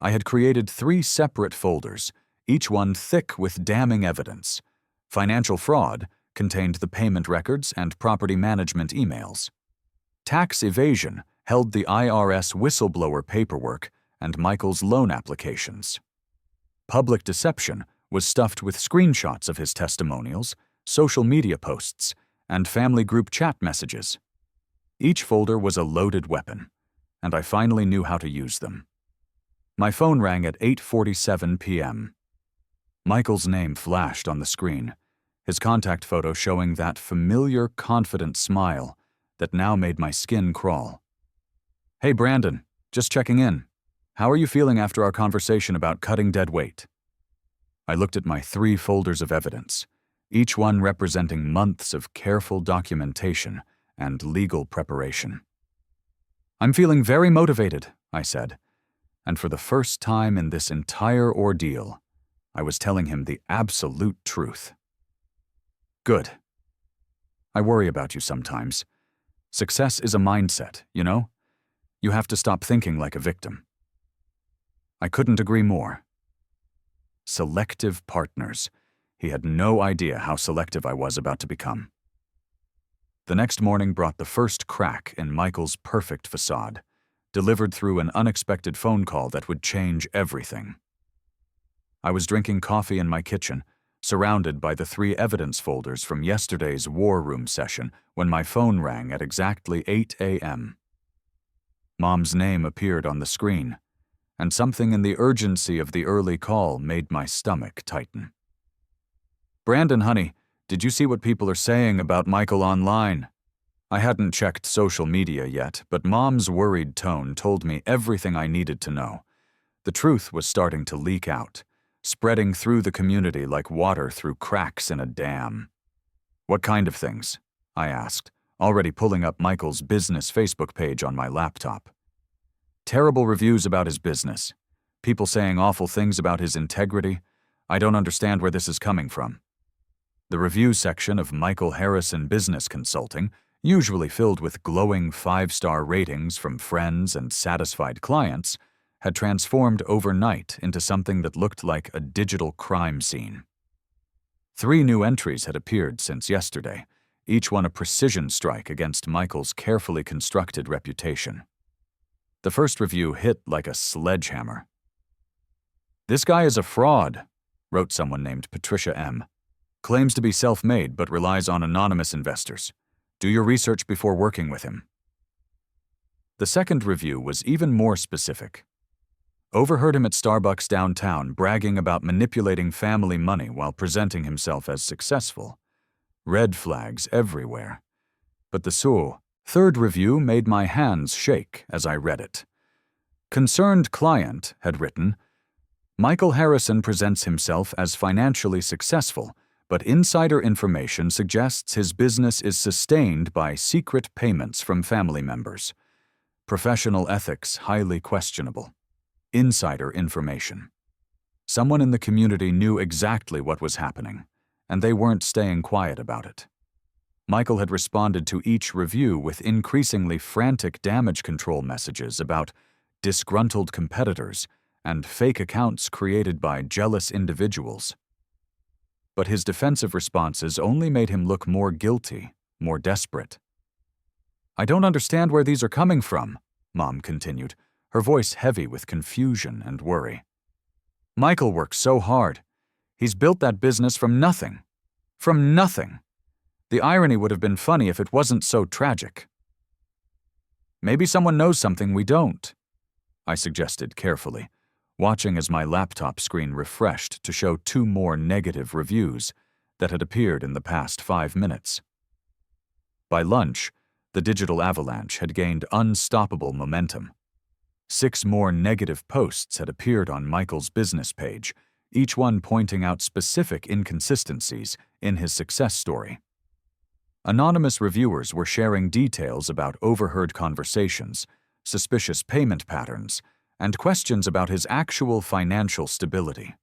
I had created 3 separate folders, each one thick with damning evidence. Financial fraud contained the payment records and property management emails. Tax evasion held the IRS whistleblower paperwork and Michael's loan applications. Public deception was stuffed with screenshots of his testimonials, social media posts, and family group chat messages. Each folder was a loaded weapon, and I finally knew how to use them. My phone rang at 8:47 p.m. Michael's name flashed on the screen, his contact photo showing that familiar, confident smile that now made my skin crawl. "Hey, Brandon, just checking in. How are you feeling after our conversation about cutting dead weight?" I looked at my 3 folders of evidence, each one representing months of careful documentation and legal preparation. "I'm feeling very motivated," I said, and for the first time in this entire ordeal, I was telling him the absolute truth. "Good. I worry about you sometimes. Success is a mindset, you know? You have to stop thinking like a victim." I couldn't agree more. Selective partners. He had no idea how selective I was about to become. The next morning brought the first crack in Michael's perfect facade, delivered through an unexpected phone call that would change everything. I was drinking coffee in my kitchen, surrounded by the 3 evidence folders from yesterday's war room session when my phone rang at exactly 8 a.m. Mom's name appeared on the screen, and something in the urgency of the early call made my stomach tighten. "Brandon, honey, did you see what people are saying about Michael online?" I hadn't checked social media yet, but Mom's worried tone told me everything I needed to know. The truth was starting to leak out, spreading through the community like water through cracks in a dam. "What kind of things?" I asked, already pulling up Michael's business Facebook page on my laptop. "Terrible reviews about his business. People saying awful things about his integrity. I don't understand where this is coming from." The review section of Michael Harrison Business Consulting, usually filled with glowing 5-star ratings from friends and satisfied clients, had transformed overnight into something that looked like a digital crime scene. 3 new entries had appeared since yesterday, each one a precision strike against Michael's carefully constructed reputation. The first review hit like a sledgehammer. "This guy is a fraud," wrote someone named Patricia M. "Claims to be self-made but relies on anonymous investors. Do your research before working with him." The second review was even more specific. "Overheard him at Starbucks downtown bragging about manipulating family money while presenting himself as successful. Red flags everywhere." But the third review made my hands shake as I read it. Concerned client had written, "Michael Harrison presents himself as financially successful, but insider information suggests his business is sustained by secret payments from family members. Professional ethics highly questionable. Insider information. Someone in the community knew exactly what was happening, and they weren't staying quiet about it." Michael had responded to each review with increasingly frantic damage control messages about disgruntled competitors and fake accounts created by jealous individuals. But his defensive responses only made him look more guilty, more desperate. "I don't understand where these are coming from," Mom continued, her voice heavy with confusion and worry. "Michael works so hard. He's built that business from nothing. From nothing. The irony would have been funny if it wasn't so tragic." "Maybe someone knows something we don't," I suggested carefully, watching as my laptop screen refreshed to show 2 more negative reviews that had appeared in the past 5 minutes. By lunch, the digital avalanche had gained unstoppable momentum. 6 more negative posts had appeared on Michael's business page, each one pointing out specific inconsistencies in his success story. Anonymous reviewers were sharing details about overheard conversations, suspicious payment patterns, and questions about his actual financial stability.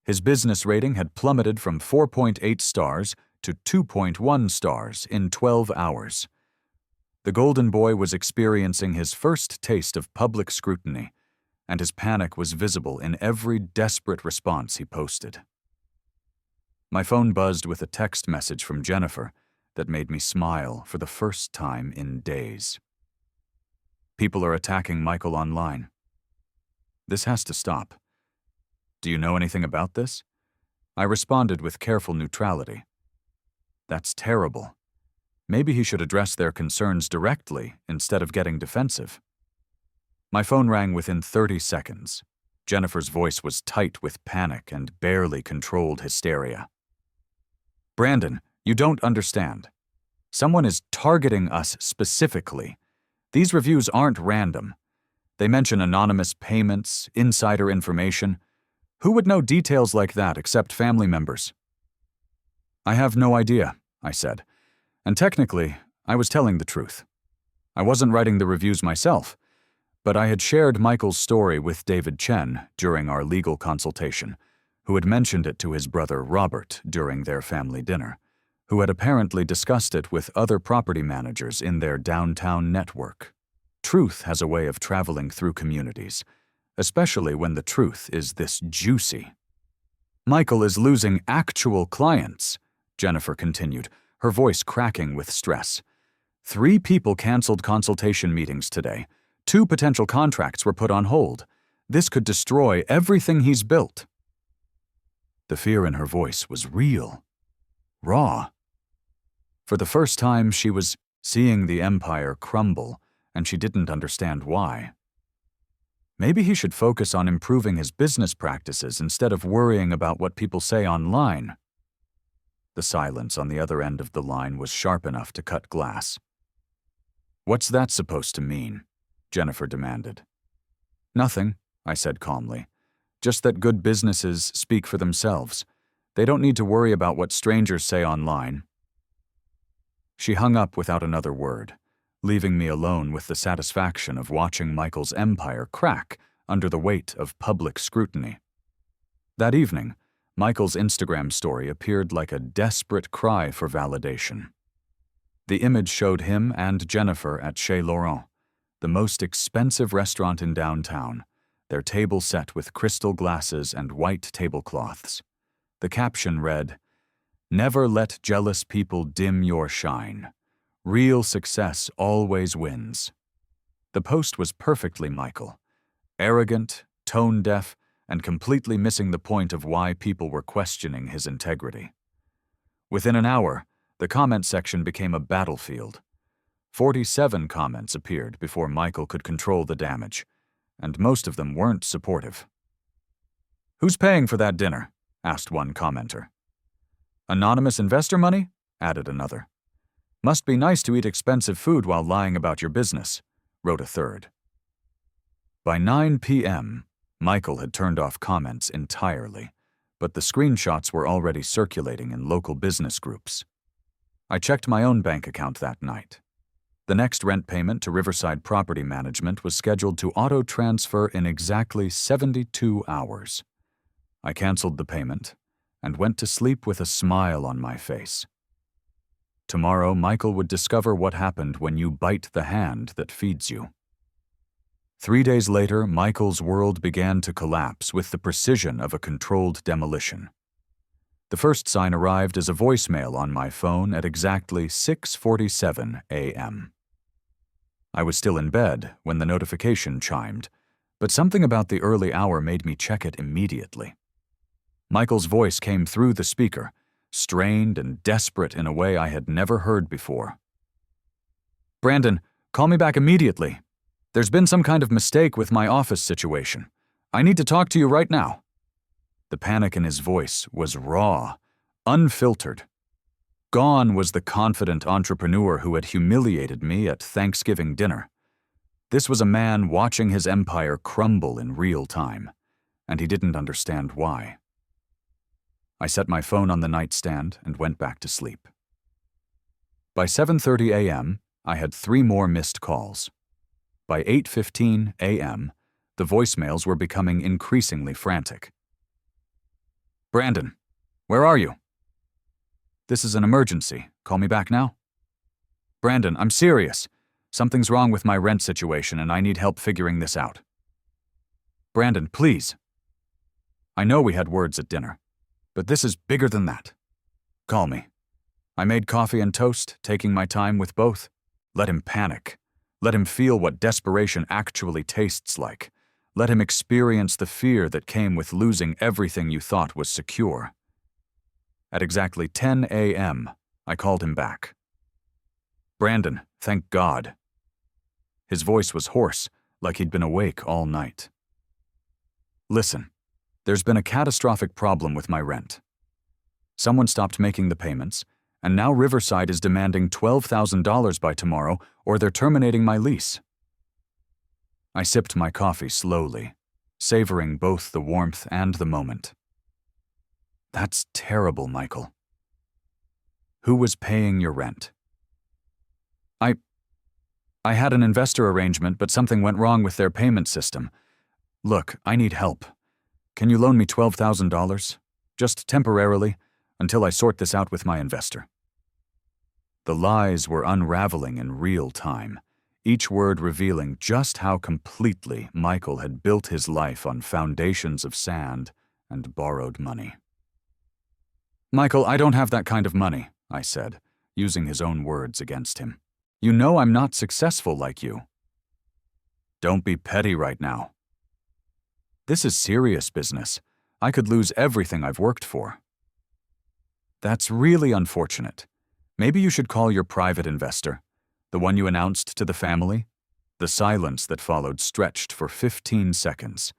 His business rating had plummeted from 4.8 stars to 2.1 stars in 12 hours. The Golden Boy was experiencing his first taste of public scrutiny, and his panic was visible in every desperate response he posted. My phone buzzed with a text message from Jennifer that made me smile for the first time in days. People are attacking Michael online. This has to stop. Do you know anything about this? I responded with careful neutrality. That's terrible. Maybe he should address their concerns directly instead of getting defensive. My phone rang within 30 seconds. Jennifer's voice was tight with panic and barely controlled hysteria. Brandon, you don't understand. Someone is targeting us specifically. These reviews aren't random. They mention anonymous payments, insider information. Who would know details like that except family members? I have no idea, I said. And technically, I was telling the truth. I wasn't writing the reviews myself, but I had shared Michael's story with David Chen during our legal consultation, who had mentioned it to his brother Robert during their family dinner, who had apparently discussed it with other property managers in their downtown network. Truth has a way of traveling through communities, especially when the truth is this juicy. Michael is losing actual clients, Jennifer continued, her voice cracking with stress. 3 people canceled consultation meetings today. 2 potential contracts were put on hold. This could destroy everything he's built. The fear in her voice was real, raw. For the first time, she was seeing the empire crumble, and she didn't understand why. Maybe he should focus on improving his business practices instead of worrying about what people say online. The silence on the other end of the line was sharp enough to cut glass. What's that supposed to mean? Jennifer demanded. Nothing, I said calmly. Just that good businesses speak for themselves. They don't need to worry about what strangers say online. She hung up without another word, leaving me alone with the satisfaction of watching Michael's empire crack under the weight of public scrutiny. That evening, Michael's Instagram story appeared like a desperate cry for validation. The image showed him and Jennifer at Chez Laurent, the most expensive restaurant in downtown, their table set with crystal glasses and white tablecloths. The caption read, "Never let jealous people dim your shine. Real success always wins." The post was perfectly Michael, arrogant, tone-deaf, and completely missing the point of why people were questioning his integrity. Within an hour, the comment section became a battlefield. 47 comments appeared before Michael could control the damage, and most of them weren't supportive. "Who's paying for that dinner?" asked one commenter. "Anonymous investor money?" added another. "Must be nice to eat expensive food while lying about your business," wrote a third. By 9 p.m., Michael had turned off comments entirely, but the screenshots were already circulating in local business groups. I checked my own bank account that night. The next rent payment to Riverside Property Management was scheduled to auto-transfer in exactly 72 hours. I canceled the payment and went to sleep with a smile on my face. Tomorrow, Michael would discover what happened when you bite the hand that feeds you. 3 days later, Michael's world began to collapse with the precision of a controlled demolition. The first sign arrived as a voicemail on my phone at exactly 6:47 a.m. I was still in bed when the notification chimed, but something about the early hour made me check it immediately. Michael's voice came through the speaker, strained and desperate in a way I had never heard before. "Brandon, call me back immediately. There's been some kind of mistake with my office situation. I need to talk to you right now." The panic in his voice was raw, unfiltered. Gone was the confident entrepreneur who had humiliated me at Thanksgiving dinner. This was a man watching his empire crumble in real time, and he didn't understand why. I set my phone on the nightstand and went back to sleep. By 7:30 a.m., I had 3 more missed calls. By 8:15 a.m., the voicemails were becoming increasingly frantic. "Brandon, where are you?" "This is an emergency. Call me back now." "Brandon, I'm serious. Something's wrong with my rent situation and I need help figuring this out." Brandon, please. I know we had words at dinner, but this is bigger than that. Call me. I made coffee and toast, taking my time with both. Let him panic. Let him feel what desperation actually tastes like. Let him experience the fear that came with losing everything you thought was secure. At exactly 10 a.m., I called him back. Brandon, thank God. His voice was hoarse, like he'd been awake all night. Listen, there's been a catastrophic problem with my rent. Someone stopped making the payments, and now Riverside is demanding $12,000 by tomorrow, or they're terminating my lease. I sipped my coffee slowly, savoring both the warmth and the moment. That's terrible, Michael. Who was paying your rent? I had an investor arrangement, but something went wrong with their payment system. Look, I need help. Can you loan me $12,000? Just temporarily, until I sort this out with my investor. The lies were unraveling in real time, each word revealing just how completely Michael had built his life on foundations of sand and borrowed money. Michael, I don't have that kind of money, I said, using his own words against him. You know I'm not successful like you. Don't be petty right now. This is serious business. I could lose everything I've worked for. That's really unfortunate. Maybe you should call your private investor, the one you announced to the family. The silence that followed stretched for 15 seconds,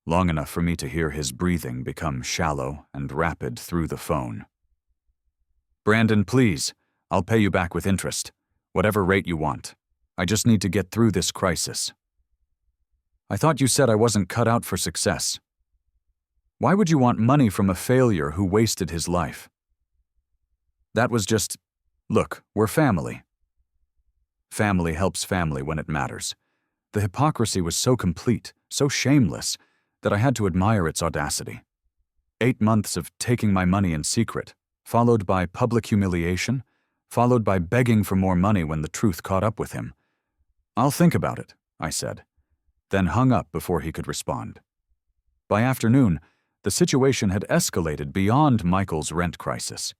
long enough for me to hear his breathing become shallow and rapid through the phone. Brandon, please, I'll pay you back with interest, whatever rate you want. I just need to get through this crisis. I thought you said I wasn't cut out for success. Why would you want money from a failure who wasted his life? That was just, look, we're family. Family helps family when it matters. The hypocrisy was so complete, so shameless, that I had to admire its audacity. 8 months of taking my money in secret, followed by public humiliation, followed by begging for more money when the truth caught up with him. I'll think about it, I said, then hung up before he could respond. By afternoon, the situation had escalated beyond Michael's rent crisis.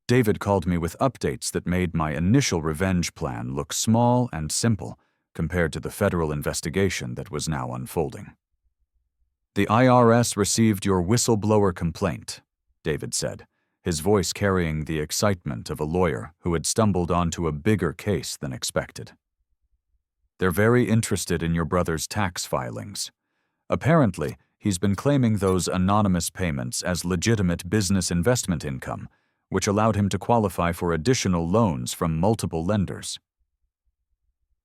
David called me with updates that made my initial revenge plan look small and simple compared to the federal investigation that was now unfolding. The IRS received your whistleblower complaint, David said, his voice carrying the excitement of a lawyer who had stumbled onto a bigger case than expected. They're very interested in your brother's tax filings. Apparently, he's been claiming those anonymous payments as legitimate business investment income, which allowed him to qualify for additional loans from multiple lenders.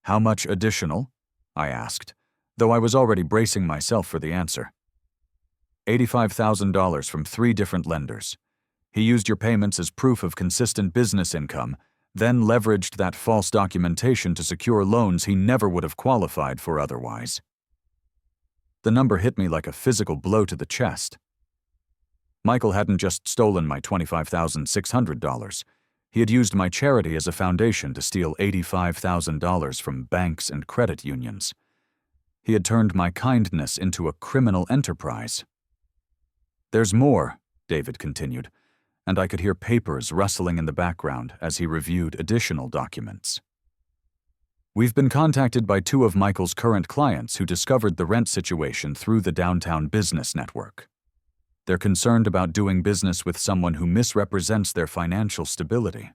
How much additional? I asked, though I was already bracing myself for the answer. $85,000 from 3 different lenders. He used your payments as proof of consistent business income, then leveraged that false documentation to secure loans he never would have qualified for otherwise. The number hit me like a physical blow to the chest. Michael hadn't just stolen my $25,600. He had used my charity as a foundation to steal $85,000 from banks and credit unions. He had turned my kindness into a criminal enterprise. There's more, David continued, and I could hear papers rustling in the background as he reviewed additional documents. We've been contacted by 2 of Michael's current clients who discovered the rent situation through the downtown business network. They're concerned about doing business with someone who misrepresents their financial stability.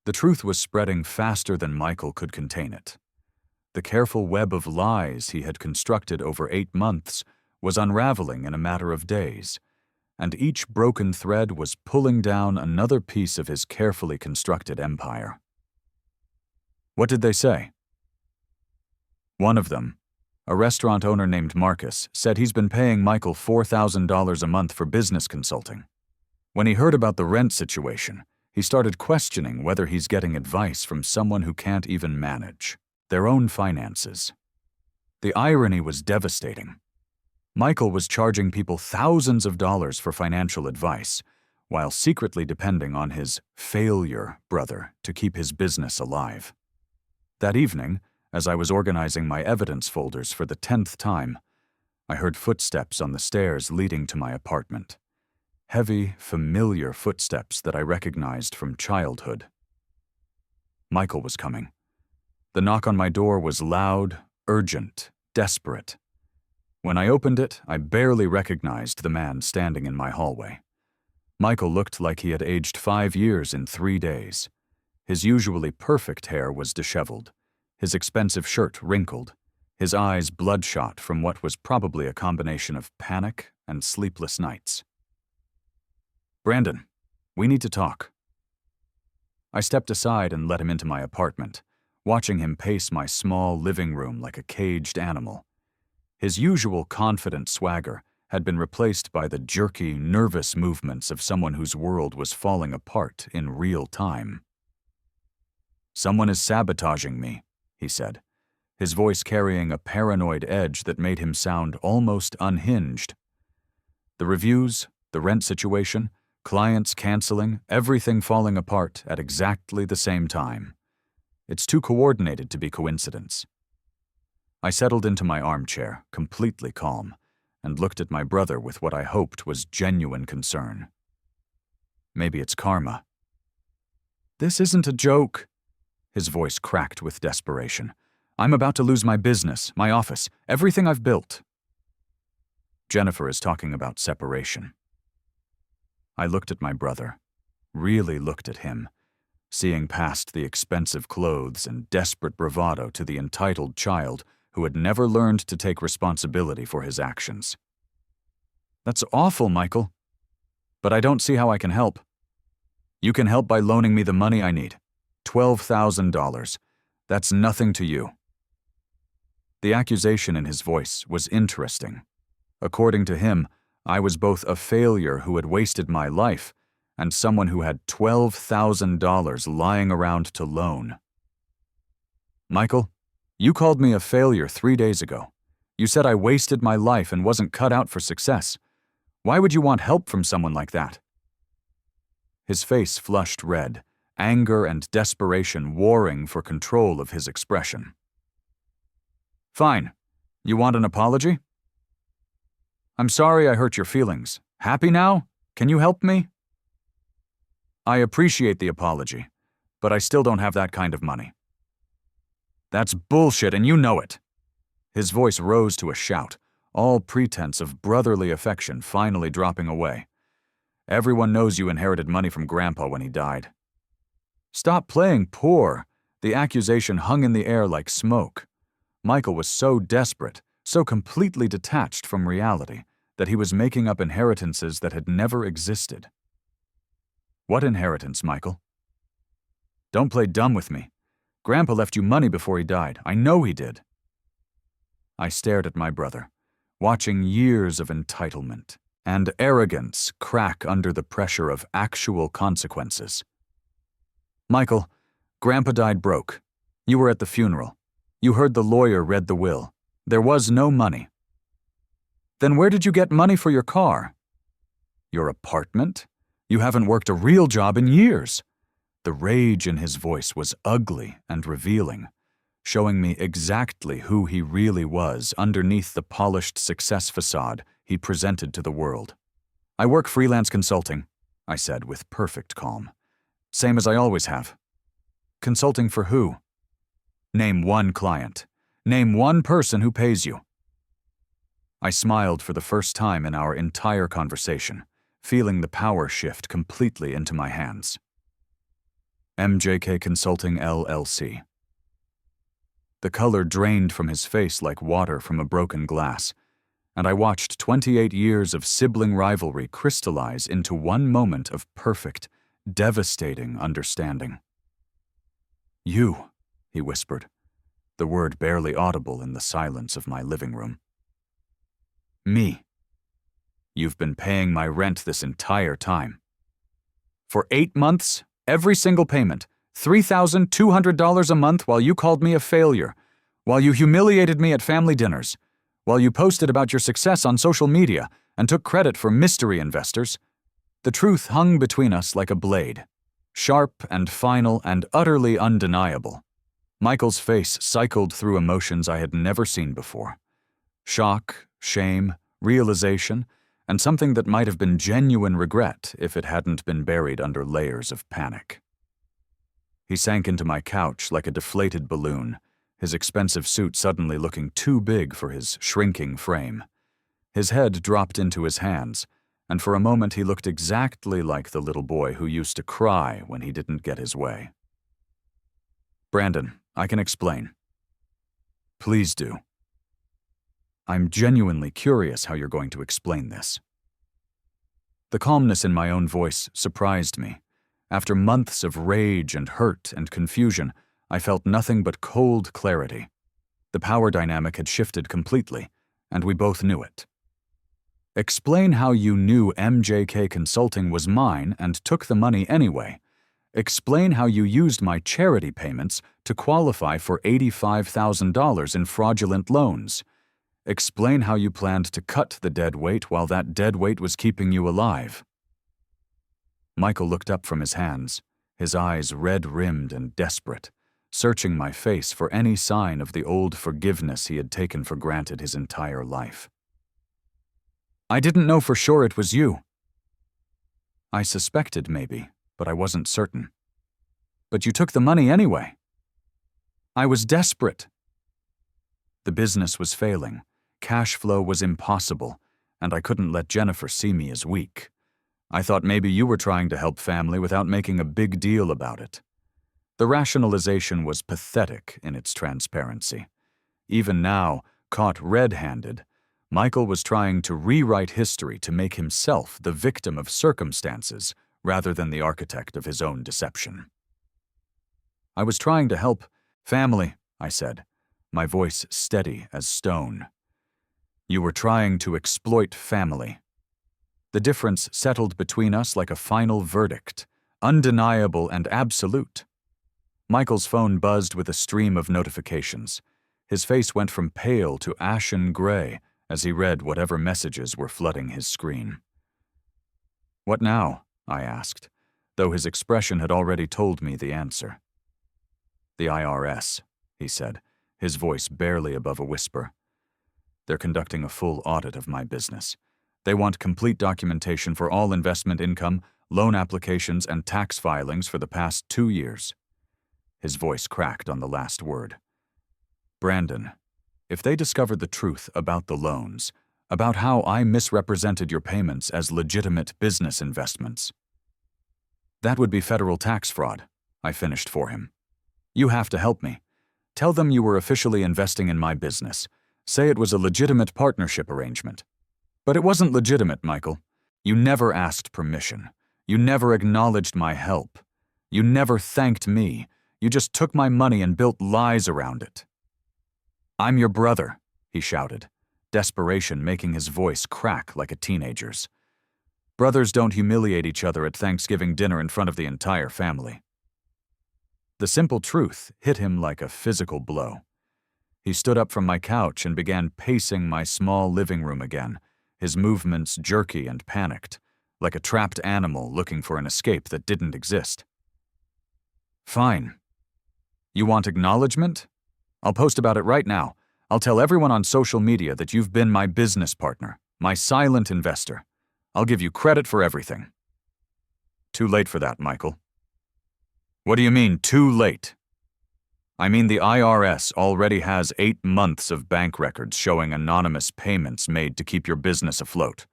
The truth was spreading faster than Michael could contain it. The careful web of lies he had constructed over 8 months was unraveling in a matter of days, and each broken thread was pulling down another piece of his carefully constructed empire. What did they say? One of them, a restaurant owner named Marcus, said he's been paying Michael $4,000 a month for business consulting. When he heard about the rent situation, he started questioning whether he's getting advice from someone who can't even manage their own finances. The irony was devastating. Michael was charging people thousands of dollars for financial advice, while secretly depending on his failure brother to keep his business alive. That evening, as I was organizing my evidence folders for the 10th time, I heard footsteps on the stairs leading to my apartment. Heavy, familiar footsteps that I recognized from childhood. Michael was coming. The knock on my door was loud, urgent, desperate. When I opened it, I barely recognized the man standing in my hallway. Michael looked like he had aged 5 years in 3 days. His usually perfect hair was disheveled, his expensive shirt wrinkled, his eyes bloodshot from what was probably a combination of panic and sleepless nights. "Brandon, we need to talk." I stepped aside and let him into my apartment, watching him pace my small living room like a caged animal. His usual confident swagger had been replaced by the jerky, nervous movements of someone whose world was falling apart in real time. "Someone is sabotaging me," he said, his voice carrying a paranoid edge that made him sound almost unhinged. The reviews, the rent situation, clients canceling, everything falling apart at exactly the same time. It's too coordinated to be coincidence. I settled into my armchair, completely calm, and looked at my brother with what I hoped was genuine concern. Maybe it's karma. "This isn't a joke." His voice cracked with desperation. "I'm about to lose my business, my office, everything I've built." Jennifer is talking about separation. I looked at my brother, really looked at him, seeing past the expensive clothes and desperate bravado to the entitled child who had never learned to take responsibility for his actions. "That's awful, Michael. But I don't see how I can help." "You can help by loaning me the money I need. $12,000. That's nothing to you." The accusation in his voice was interesting. According to him, I was both a failure who had wasted my life and someone who had $12,000 lying around to loan. "Michael, you called me a failure 3 days ago. You said I wasted my life and wasn't cut out for success. Why would you want help from someone like that?" His face flushed red, anger and desperation warring for control of his expression. "Fine. You want an apology?" "I'm sorry I hurt your feelings. Happy now? Can you help me?" "I appreciate the apology, but I still don't have that kind of money." "That's bullshit and you know it." His voice rose to a shout, all pretense of brotherly affection finally dropping away. "Everyone knows you inherited money from Grandpa when he died." "Stop playing poor." The accusation hung in the air like smoke. Michael was so desperate, so completely detached from reality, that he was making up inheritances that had never existed. "What inheritance, Michael?" "Don't play dumb with me. Grandpa left you money before he died. I know he did." I stared at my brother, watching years of entitlement and arrogance crack under the pressure of actual consequences. "Michael, Grandpa died broke. You were at the funeral. You heard the lawyer read the will. There was no money." "Then where did you get money for your car?" "Your apartment? You haven't worked a real job in years." The rage in his voice was ugly and revealing, showing me exactly who he really was underneath the polished success facade he presented to the world. "I work freelance consulting," I said with perfect calm. "Same as I always have." "Consulting for who?" "Name one client. Name one person who pays you." I smiled for the first time in our entire conversation, feeling the power shift completely into my hands. "MJK Consulting LLC." The color drained from his face like water from a broken glass, and I watched 28 years of sibling rivalry crystallize into one moment of perfect, devastating understanding. "You," he whispered, the word barely audible in the silence of my living room. "Me. You've been paying my rent this entire time. For 8 months, every single payment, $3,200 a month while you called me a failure, while you humiliated me at family dinners, while you posted about your success on social media and took credit for mystery investors. The truth hung between us like a blade, sharp and final and utterly undeniable." Michael's face cycled through emotions I had never seen before. Shock, shame, realization, and something that might have been genuine regret if it hadn't been buried under layers of panic. He sank into my couch like a deflated balloon, his expensive suit suddenly looking too big for his shrinking frame. His head dropped into his hands, and for a moment he looked exactly like the little boy who used to cry when he didn't get his way. "Brandon, I can explain." "Please do." "I'm genuinely curious how you're going to explain this." The calmness in my own voice surprised me. After months of rage and hurt and confusion, I felt nothing but cold clarity. The power dynamic had shifted completely, and we both knew it. "Explain how you knew MJK Consulting was mine and took the money anyway. Explain how you used my charity payments to qualify for $85,000 in fraudulent loans. Explain how you planned to cut the dead weight while that dead weight was keeping you alive." Michael looked up from his hands, his eyes red-rimmed and desperate, searching my face for any sign of the old forgiveness he had taken for granted his entire life. "I didn't know for sure it was you." "I suspected maybe, but I wasn't certain." "But you took the money anyway." "I was desperate." The business was failing, cash flow was impossible, and I couldn't let Jennifer see me as weak. I thought maybe you were trying to help family without making a big deal about it. The rationalization was pathetic in its transparency. Even now, caught red-handed, Michael was trying to rewrite history to make himself the victim of circumstances rather than the architect of his own deception. "I was trying to help family," I said, my voice steady as stone. "You were trying to exploit family." The difference settled between us like a final verdict, undeniable and absolute. Michael's phone buzzed with a stream of notifications. His face went from pale to ashen gray as he read whatever messages were flooding his screen. "What now?" I asked, though his expression had already told me the answer. "The IRS," he said, his voice barely above a whisper. "They're conducting a full audit of my business. They want complete documentation for all investment income, loan applications, and tax filings for the past 2 years. His voice cracked on the last word. "Brandon, if they discovered the truth about the loans, about how I misrepresented your payments as legitimate business investments, that would be federal tax fraud," I finished for him. "You have to help me. Tell them you were officially investing in my business. Say it was a legitimate partnership arrangement." "But it wasn't legitimate, Michael. You never asked permission. You never acknowledged my help. You never thanked me. You just took my money and built lies around it." "I'm your brother," he shouted, desperation making his voice crack like a teenager's. "Brothers don't humiliate each other at Thanksgiving dinner in front of the entire family." The simple truth hit him like a physical blow. He stood up from my couch and began pacing my small living room again, his movements jerky and panicked, like a trapped animal looking for an escape that didn't exist. "Fine. You want acknowledgement? I'll post about it right now. I'll tell everyone on social media that you've been my business partner, my silent investor. I'll give you credit for everything." "Too late for that, Michael." "What do you mean, too late?" "I mean the IRS already has 8 months of bank records showing anonymous payments made to keep your business afloat.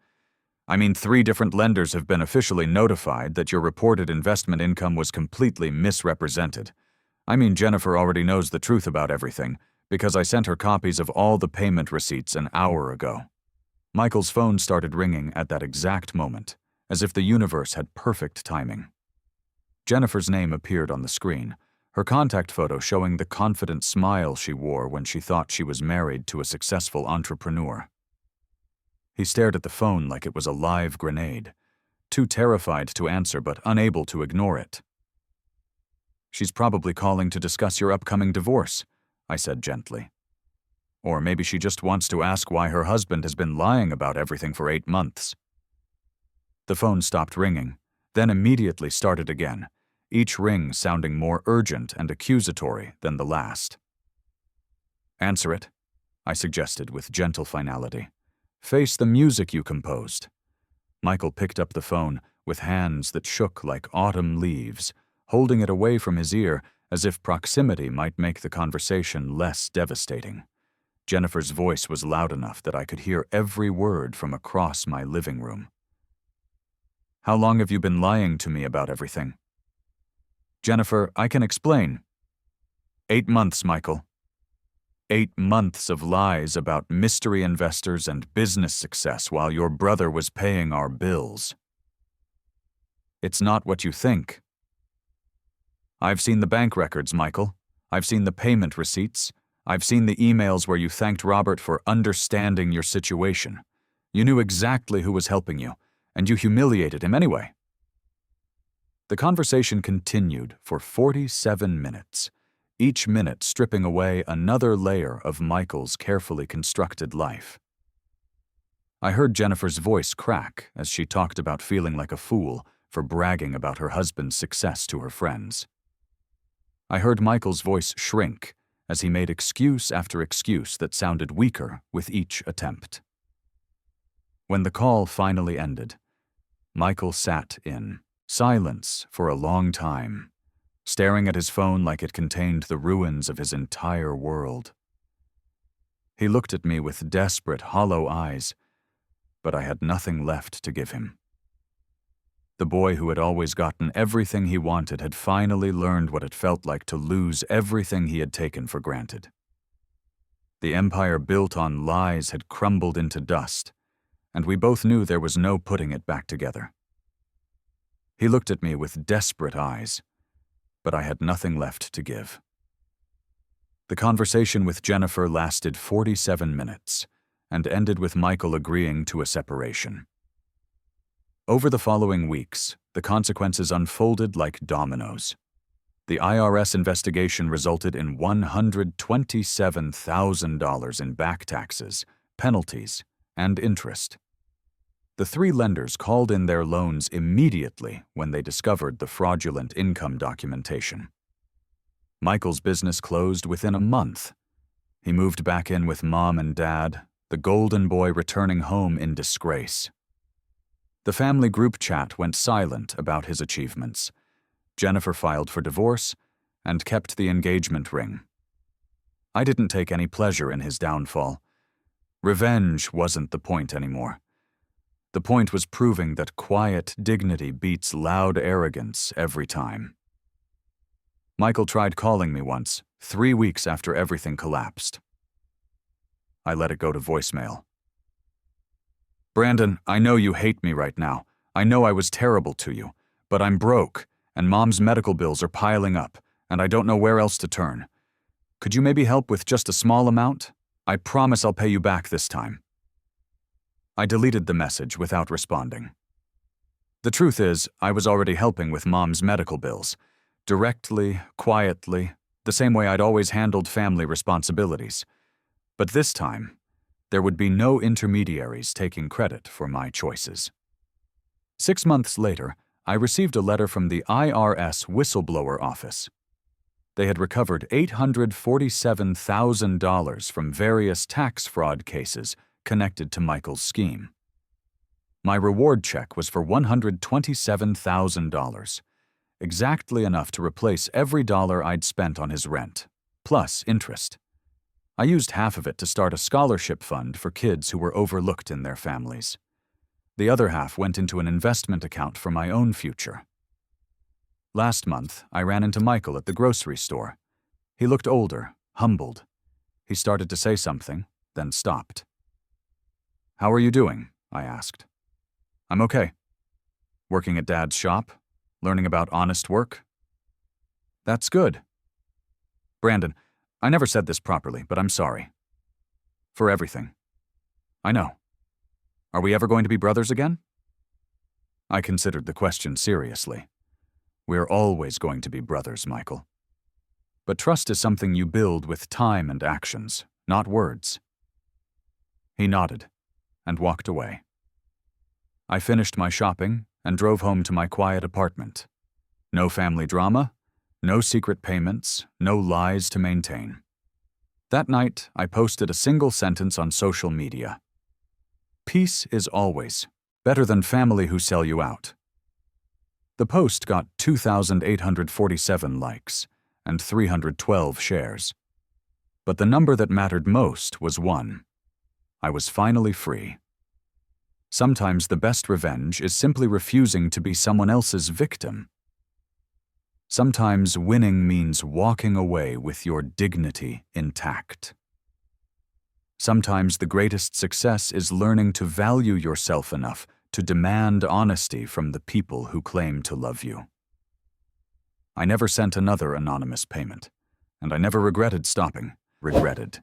I mean 3 different lenders have been officially notified that your reported investment income was completely misrepresented. I mean Jennifer already knows the truth about everything because I sent her copies of all the payment receipts an hour ago." Michael's phone started ringing at that exact moment, as if the universe had perfect timing. Jennifer's name appeared on the screen, her contact photo showing the confident smile she wore when she thought she was married to a successful entrepreneur. He stared at the phone like it was a live grenade, too terrified to answer but unable to ignore it. "She's probably calling to discuss your upcoming divorce," I said gently. "Or maybe she just wants to ask why her husband has been lying about everything for 8 months. The phone stopped ringing, then immediately started again, each ring sounding more urgent and accusatory than the last. "Answer it," I suggested with gentle finality. Face the music you composed." Michael picked up the phone with hands that shook like autumn leaves, holding it away from his ear as if proximity might make the conversation less devastating. Jennifer's voice was loud enough that I could hear every word from across my living room. "How long have you been lying to me about everything?" "Jennifer, I can explain." 8 months, Michael. 8 months of lies about mystery investors and business success while your brother was paying our bills. It's not what you think. I've seen the bank records, Michael. I've seen the payment receipts. I've seen the emails where you thanked Robert for understanding your situation. You knew exactly who was helping you, and you humiliated him anyway. The conversation continued for 47 minutes, each minute stripping away another layer of Michael's carefully constructed life. I heard Jennifer's voice crack as she talked about feeling like a fool for bragging about her husband's success to her friends. I heard Michael's voice shrink as he made excuse after excuse that sounded weaker with each attempt. When the call finally ended, Michael sat in silence for a long time, staring at his phone like it contained the ruins of his entire world. He looked at me with desperate, hollow eyes, but I had nothing left to give him. The boy who had always gotten everything he wanted had finally learned what it felt like to lose everything he had taken for granted. The empire built on lies had crumbled into dust, and we both knew there was no putting it back together. He looked at me with desperate eyes, but I had nothing left to give. The conversation with Jennifer lasted 47 minutes and ended with Michael agreeing to a separation. Over the following weeks, the consequences unfolded like dominoes. The IRS investigation resulted in $127,000 in back taxes, penalties, and interest. The 3 lenders called in their loans immediately when they discovered the fraudulent income documentation. Michael's business closed within a month. He moved back in with Mom and Dad, the golden boy returning home in disgrace. The family group chat went silent about his achievements. Jennifer filed for divorce and kept the engagement ring. I didn't take any pleasure in his downfall. Revenge wasn't the point anymore. The point was proving that quiet dignity beats loud arrogance every time. Michael tried calling me once, 3 weeks after everything collapsed. I let it go to voicemail. "Brandon, I know you hate me right now. I know I was terrible to you, but I'm broke, and Mom's medical bills are piling up, and I don't know where else to turn. Could you maybe help with just a small amount? I promise I'll pay you back this time." I deleted the message without responding. The truth is, I was already helping with Mom's medical bills, directly, quietly, the same way I'd always handled family responsibilities. But this time, there would be no intermediaries taking credit for my choices. 6 months later, I received a letter from the IRS whistleblower office. They had recovered $847,000 from various tax fraud cases connected to Michael's scheme. My reward check was for $127,000, exactly enough to replace every dollar I'd spent on his rent, plus interest. I used half of it to start a scholarship fund for kids who were overlooked in their families. The other half went into an investment account for my own future. Last month, I ran into Michael at the grocery store. He looked older, humbled. He started to say something, then stopped. "How are you doing?" I asked. "I'm okay. Working at Dad's shop, learning about honest work." "That's good." "Brandon, I never said this properly, but I'm sorry. For everything." "I know. Are we ever going to be brothers again?" I considered the question seriously. We're always going to be brothers, Michael. But trust is something you build with time and actions, not words. He nodded and walked away. I finished my shopping and drove home to my quiet apartment. No family drama, no secret payments, no lies to maintain. That night, I posted a single sentence on social media. Peace is always better than family who sell you out. The post got 2,847 likes and 312 shares. But the number that mattered most was 1. I was finally free. Sometimes the best revenge is simply refusing to be someone else's victim. Sometimes winning means walking away with your dignity intact. Sometimes the greatest success is learning to value yourself enough to demand honesty from the people who claim to love you. I never sent another anonymous payment, and I never regretted stopping. Regretted.